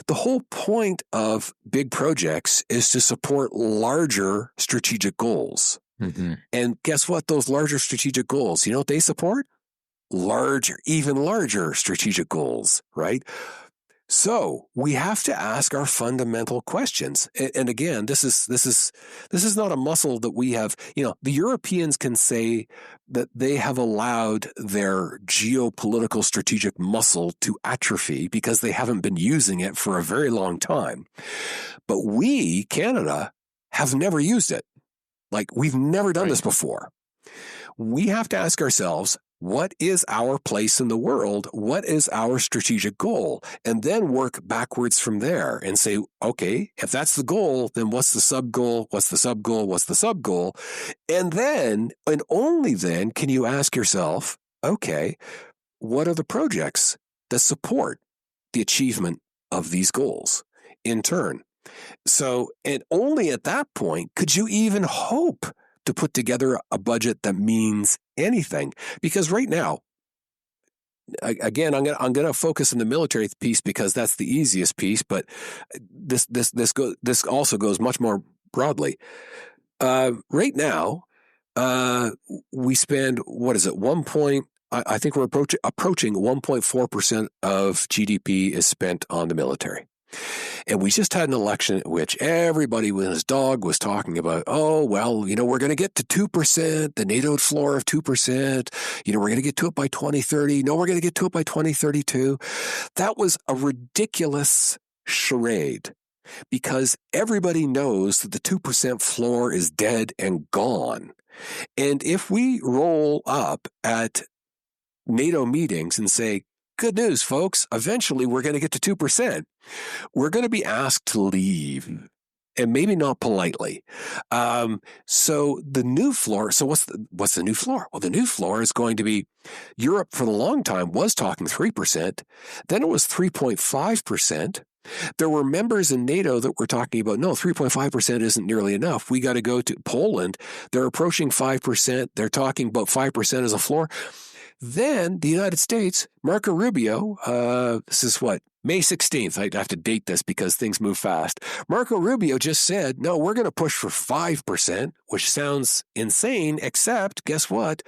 The whole point of big projects is to support larger strategic goals. And guess what? Those larger strategic goals, what they support? Even larger strategic goals, right? So we have to ask our fundamental questions. And again, this is not a muscle that we have. The Europeans can say that they have allowed their geopolitical strategic muscle to atrophy because they haven't been using it for a very long time. But we, Canada, have never used it. Like, we've never done Right. this before. We have to ask ourselves, what is our place in the world? What is our strategic goal? And then work backwards from there and say, okay, if that's the goal, then what's the sub goal? What's the sub goal? What's the sub goal? And then, and only then, can you ask yourself, okay, what are the projects that support the achievement of these goals in turn? So, and only at that point could you even hope to put together a budget that means anything. Because right now, again, I'm gonna focus on the military piece because that's the easiest piece. But this also goes much more broadly. Right now, we spend, what is it? I think we're approaching 1.4% of GDP is spent on the military. And we just had an election at which everybody with his dog was talking about, oh, well, we're going to get to 2%, the NATO floor of 2%. We're going to get to it by 2030. No, we're going to get to it by 2032. That was a ridiculous charade because everybody knows that the 2% floor is dead and gone. And if we roll up at NATO meetings and say, good news, folks, eventually we're going to get to 2%. We're going to be asked to leave, and maybe not politely. So the new floor, so what's the new floor? Well, the new floor is going to be, Europe for the long time was talking 3%. Then it was 3.5%. There were members in NATO that were talking about, no, 3.5% isn't nearly enough. We got to go to Poland. They're approaching 5%. They're talking about 5% as a floor. Then the United States, Marco Rubio, this is what, May 16th. I have to date this because things move fast. Marco Rubio just said, no, we're going to push for 5%, which sounds insane, except guess what?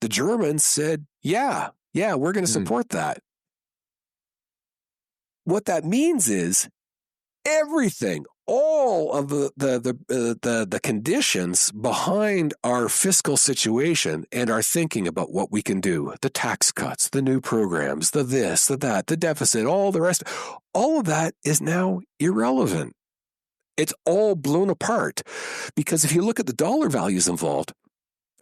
The Germans said, yeah, we're going to support that. What that means is everything, all of the conditions behind our fiscal situation and our thinking about what we can do, the tax cuts, the new programs, the this, the that, the deficit, all the rest, all of that is now irrelevant. It's all blown apart because if you look at the dollar values involved,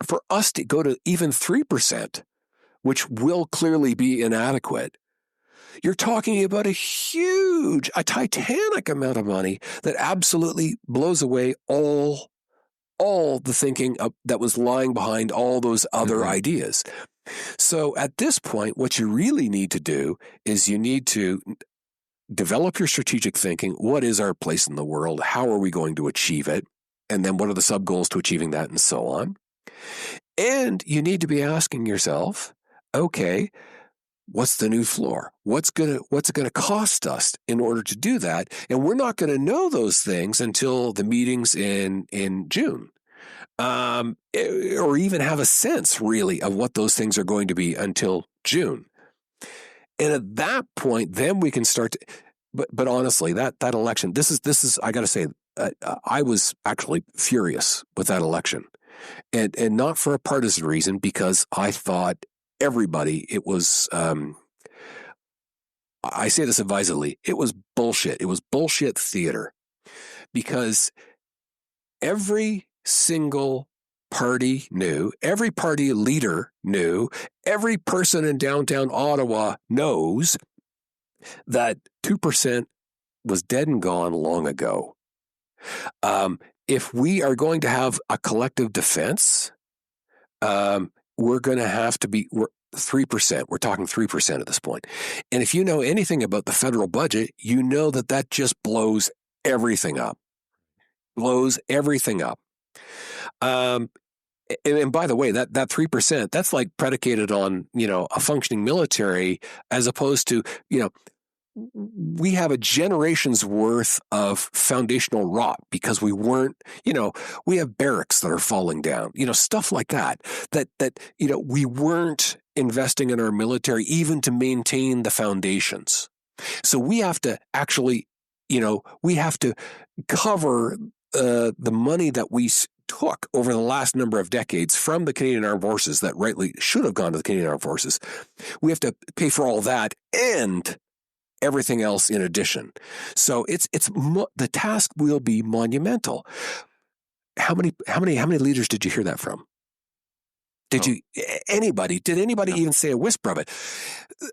for us to go to even 3%, which will clearly be inadequate, you're talking about a titanic amount of money that absolutely blows away all the thinking that was lying behind all those other ideas. So at this point, what you really need to do is you need to develop your strategic thinking. What is our place in the world? How are we going to achieve it? And then what are the sub-goals to achieving that and so on? And you need to be asking yourself, okay, what's the new floor? What's it going to cost us in order to do that? And we're not going to know those things until the meetings in June, or even have a sense really of what those things are going to be until June. And at that point, then we can start to. But honestly, that election, this is I got to say, I was actually furious with that election, and not for a partisan reason, because I thought. Everybody, it was, I say this advisedly, it was bullshit. It was bullshit theater because every single party knew, every party leader knew, every person in downtown Ottawa knows that 2% was dead and gone long ago. If we are going to have a collective defense, we're going to have to be 3%. We're talking 3% at this point. And if you know anything about the federal budget, you know that just blows everything up. Blows everything up. And by the way, that 3%, that's like predicated on, a functioning military, as opposed to, we have a generation's worth of foundational rot because we weren't, we have barracks that are falling down, stuff like that we weren't investing in our military even to maintain the foundations. So we have to actually, we have to cover the money that we took over the last number of decades from the Canadian Armed Forces that rightly should have gone to the Canadian Armed Forces. We have to pay for all that and everything else in addition. So the task will be monumental. how many leaders did you hear that from? Did anybody even say a whisper of it?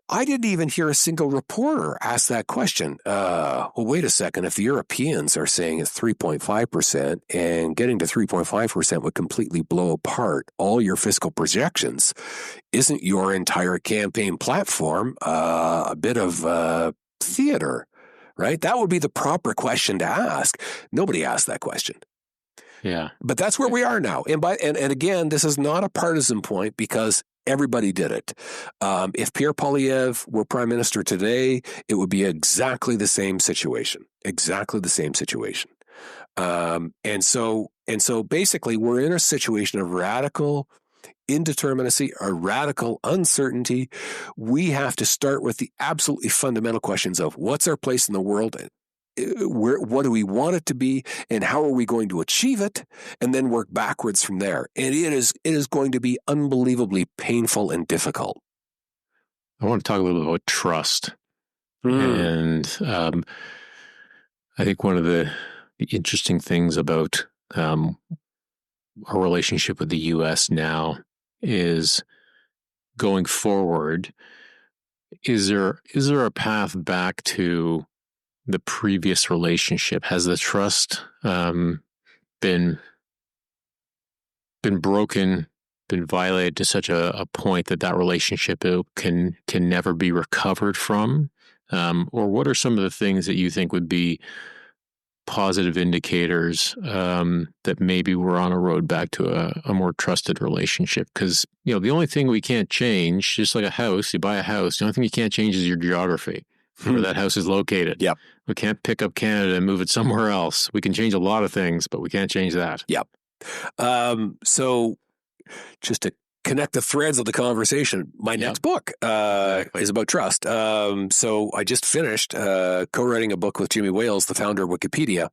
I didn't even hear a single reporter ask that question. Well, wait a second. If the Europeans are saying it's 3.5% and getting to 3.5% would completely blow apart all your fiscal projections, isn't your entire campaign platform a bit of theater, right? That would be the proper question to ask. Nobody asked that question. Yeah. But that's where we are now. And again, this is not a partisan point because everybody did it. If Pierre Poilievre were prime minister today, it would be exactly the same situation. Exactly the same situation. And so basically, we're in a situation of radical indeterminacy, a radical uncertainty. We have to start with the absolutely fundamental questions of what's our place in the world, what do we want it to be, and how are we going to achieve it, and then work backwards from there. And it is going to be unbelievably painful and difficult. I want to talk a little bit about trust. And I think one of the interesting things about our relationship with the U.S. now is going forward, is there a path back to the previous relationship? Has the trust been broken, been violated to such a point that relationship can never be recovered from? Or what are some of the things that you think would be positive indicators that maybe we're on a road back to a more trusted relationship? Because, the only thing we can't change, just like a house, you buy a house, the only thing you can't change is your geography, where that house is located. Yep. We can't pick up Canada and move it somewhere else. We can change a lot of things, but we can't change that. Yep. So just to connect the threads of the conversation, my next book is about trust. So I just finished co-writing a book with Jimmy Wales, the founder of Wikipedia,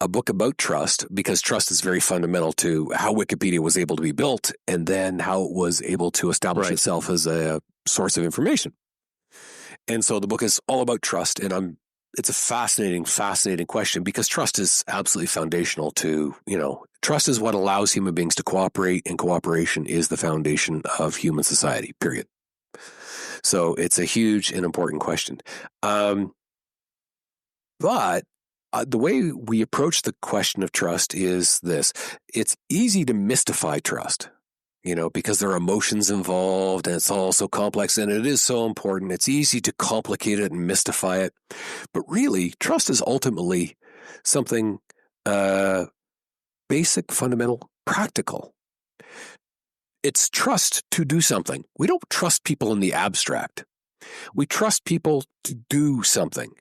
a book about trust, because trust is very fundamental to how Wikipedia was able to be built and then how it was able to establish itself as a source of information. And so the book is all about trust, and it's a fascinating question, because trust is absolutely foundational to, trust is what allows human beings to cooperate, and cooperation is the foundation of human society, period. So it's a huge and important question. But the way we approach the question of trust is this. It's easy to mystify trust. Because there are emotions involved and it's all so complex and it is so important. It's easy to complicate it and mystify it. But really, trust is ultimately something basic, fundamental, practical. It's trust to do something. We don't trust people in the abstract. We trust people to do something.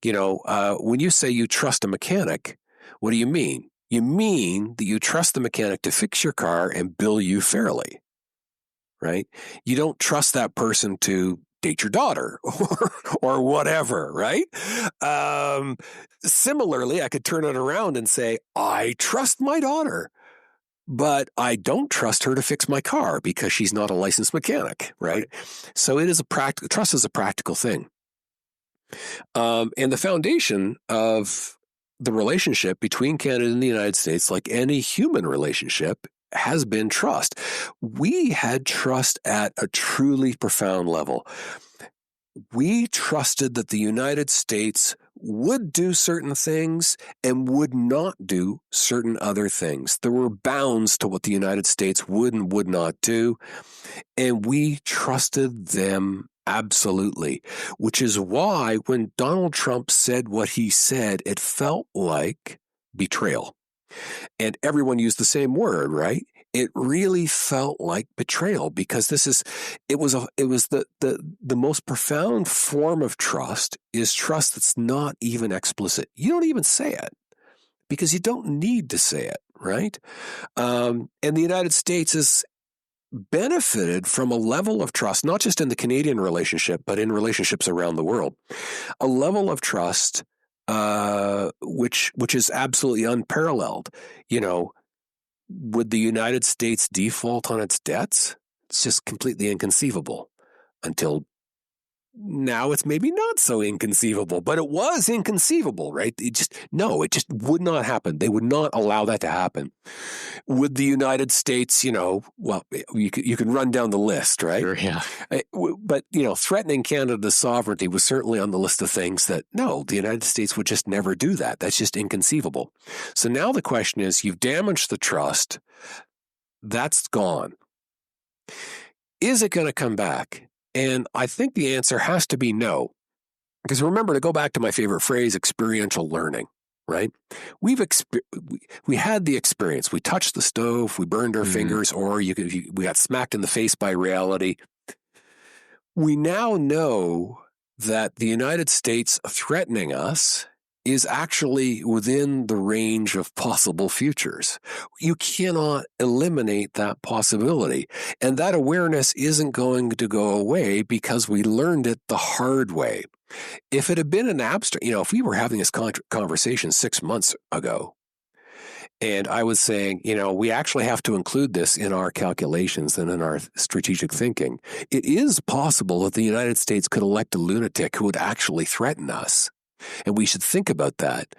When you say you trust a mechanic, what do you mean? You mean that you trust the mechanic to fix your car and bill you fairly, right? You don't trust that person to date your daughter or whatever, right? Similarly, I could turn it around and say, I trust my daughter, but I don't trust her to fix my car because she's not a licensed mechanic, right? So it is trust is a practical thing. And the foundation of the relationship between Canada and the United States, like any human relationship, has been trust. We had trust at a truly profound level. We trusted that the United States would do certain things and would not do certain other things. There were bounds to what the United States would and would not do, and we trusted them absolutely, which is why when Donald Trump said what he said, it felt like betrayal. And everyone used the same word, right? It really felt like betrayal, because it was the most profound form of trust is trust that's not even explicit. You don't even say it because you don't need to say it, right? And the United States is benefited from a level of trust, not just in the Canadian relationship, but in relationships around the world, a level of trust which is absolutely unparalleled. Would the United States default on its debts? It's just completely inconceivable until Now it's maybe not so inconceivable, but it was inconceivable, right? It just would not happen. They would not allow that to happen. Would the United States, well, you can run down the list, right? Sure, yeah. But, threatening Canada's sovereignty was certainly on the list of things that, no, the United States would just never do that. That's just inconceivable. So now the question is, you've damaged the trust. That's gone. Is it going to come back? And I think the answer has to be no. Because remember, to go back to my favorite phrase, experiential learning, right? We had the experience. We touched the stove, we burned our fingers, or we got smacked in the face by reality. We now know that the United States threatening us is actually within the range of possible futures. You cannot eliminate that possibility. And that awareness isn't going to go away because we learned it the hard way. If it had been an abstract, if we were having this conversation 6 months ago, and I was saying, we actually have to include this in our calculations and in our strategic thinking, it is possible that the United States could elect a lunatic who would actually threaten us. And we should think about that.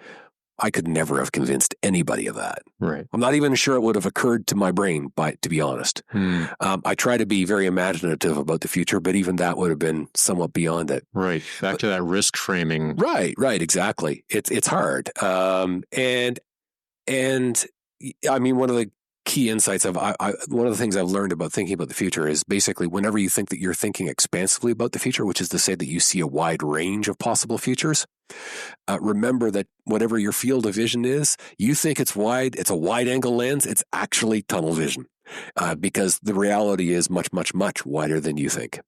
I could never have convinced anybody of that. Right. I'm not even sure it would have occurred to my brain, to be honest. I try to be very imaginative about the future, but even that would have been somewhat beyond it. Right. Back to that risk framing. Right, exactly. It's hard. And I mean, one of the key insights one of the things I've learned about thinking about the future is basically whenever you think that you're thinking expansively about the future, which is to say that you see a wide range of possible futures, remember that whatever your field of vision is, you think it's wide, it's a wide angle lens, it's actually tunnel vision, because the reality is much, much, much wider than you think.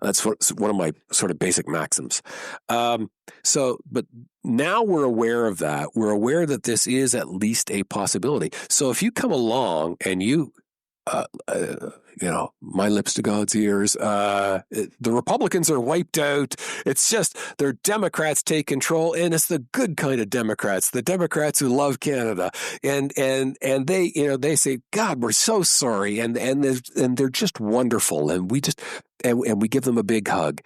That's one of my sort of basic maxims. But now we're aware of that. We're aware that this is at least a possibility. So if you come along and my lips to God's ears, the Republicans are wiped out. It's just their Democrats take control, and it's the good kind of Democrats, the Democrats who love Canada, and they say, God, we're so sorry, and they're just wonderful, and we give them a big hug.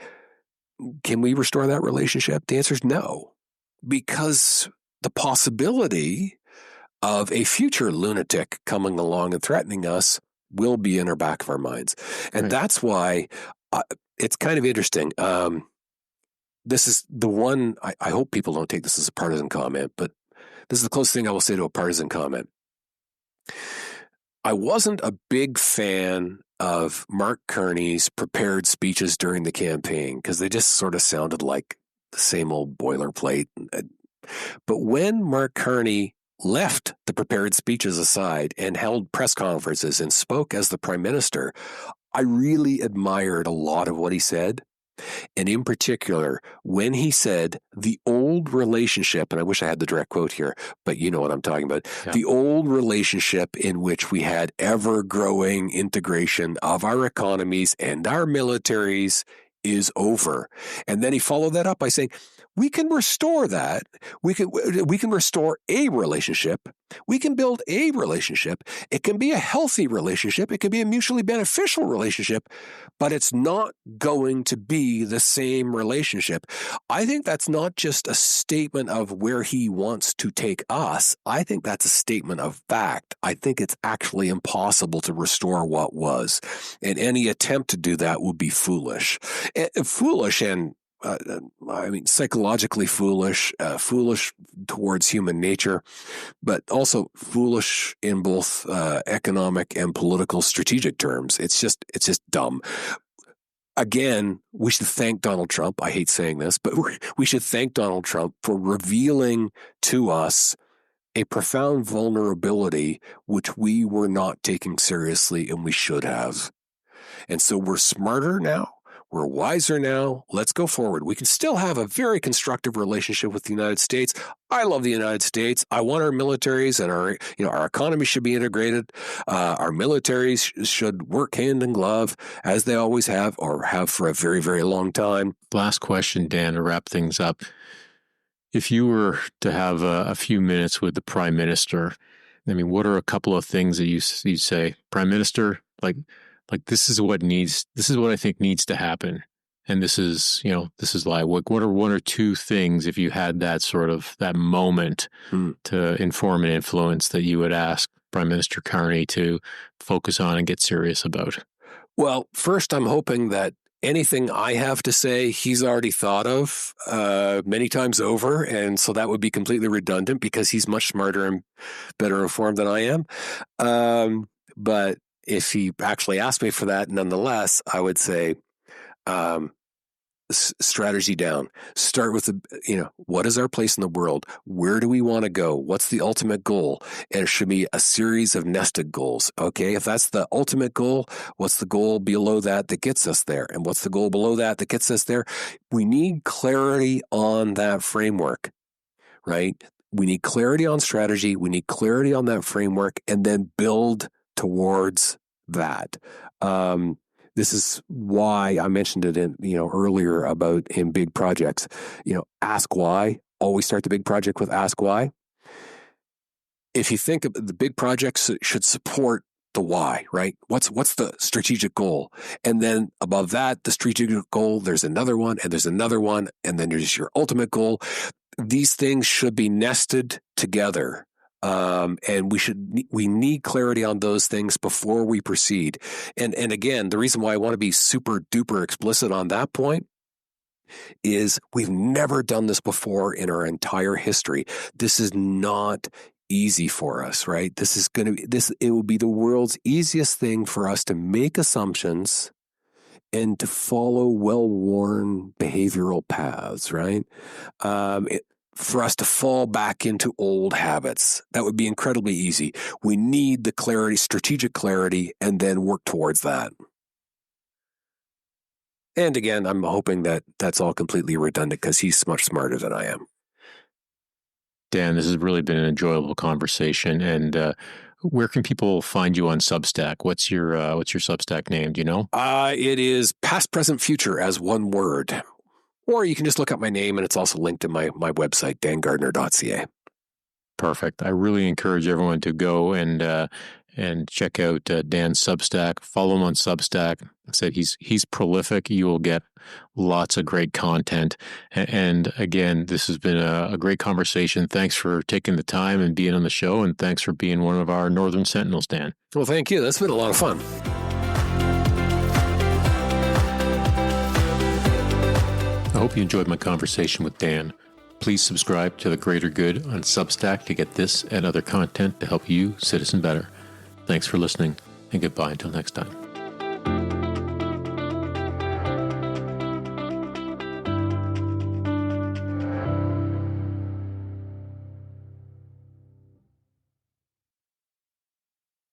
Can we restore that relationship? The answer is no, because the possibility of a future lunatic coming along and threatening us will be in our back of our minds. And That's why it's kind of interesting. This is the one, I hope people don't take this as a partisan comment, but this is the closest thing I will say to a partisan comment. I wasn't a big fan of Mark Carney's prepared speeches during the campaign because they just sort of sounded like the same old boilerplate. But when Mark Carney left the prepared speeches aside and held press conferences and spoke as the prime minister, I really admired a lot of what he said. And in particular, when he said the old relationship, and I wish I had the direct quote here, but you know what I'm talking about, the old relationship in which we had ever-growing integration of our economies and our militaries is over. And then he followed that up by saying, we can restore that. We can restore a relationship. We can build a relationship. It can be a healthy relationship. It can be a mutually beneficial relationship, but it's not going to be the same relationship. I think that's not just a statement of where he wants to take us. I think that's a statement of fact. I think it's actually impossible to restore what was. And any attempt to do that would be foolish. Foolish and psychologically foolish, foolish towards human nature, but also foolish in both economic and political strategic terms. It's just dumb. Again, we should thank Donald Trump. I hate saying this, but we should thank Donald Trump for revealing to us a profound vulnerability which we were not taking seriously and we should have. And so we're smarter now. We're wiser now. Let's go forward. We can still have a very constructive relationship with the United States. I love the United States. I want our militaries and our economy should be integrated. Our militaries should work hand in glove as they always have or have for a very, very long time. Last question, Dan, to wrap things up. If you were to have a few minutes with the Prime Minister, I mean, what are a couple of things that you say, Prime Minister, like this is what I think needs to happen. And this is like, what are one or two things, if you had that sort of that moment to inform and influence, that you would ask Prime Minister Carney to focus on and get serious about? Well, first, I'm hoping that anything I have to say, he's already thought of many times over. And so that would be completely redundant because he's much smarter and better informed than I am. But if he actually asked me for that, nonetheless, I would say, strategy down. Start with what is our place in the world? Where do we want to go? What's the ultimate goal? And it should be a series of nested goals. Okay, if that's the ultimate goal, what's the goal below that gets us there? And what's the goal below that gets us there? We need clarity on that framework, right? We need clarity on strategy. We need clarity on that framework, and then build towards that. This is why I mentioned it earlier about in big projects. Ask why. Always start the big project with ask why. If you think of the big projects should support the why, right? What's the strategic goal? And then above that, the strategic goal, there's another one, and there's another one, and then there's your ultimate goal. These things should be nested together. And we need clarity on those things before we proceed. And again, the reason why I want to be super duper explicit on that point is we've never done this before in our entire history. This is not easy for us, right? It will be the world's easiest thing for us to make assumptions and to follow well-worn behavioral paths, right? For us to fall back into old habits. That would be incredibly easy. We need the clarity, strategic clarity, and then work towards that. And again, I'm hoping that that's all completely redundant because he's much smarter than I am. Dan, this has really been an enjoyable conversation. And where can people find you on Substack? What's your Substack name? Do you know? It is Past, Present, Future as one word. Or you can just look up my name, and it's also linked to my website, dangardner.ca. Perfect. I really encourage everyone to go and check out Dan's Substack. Follow him on Substack. Like I said, he's prolific. You will get lots of great content. And again, this has been a great conversation. Thanks for taking the time and being on the show, and thanks for being one of our Northern Sentinels, Dan. Well, thank you. That's been a lot of fun. I hope you enjoyed my conversation with Dan. Please subscribe to The Greater Good on Substack to get this and other content to help you citizen better. Thanks for listening, and goodbye until next time.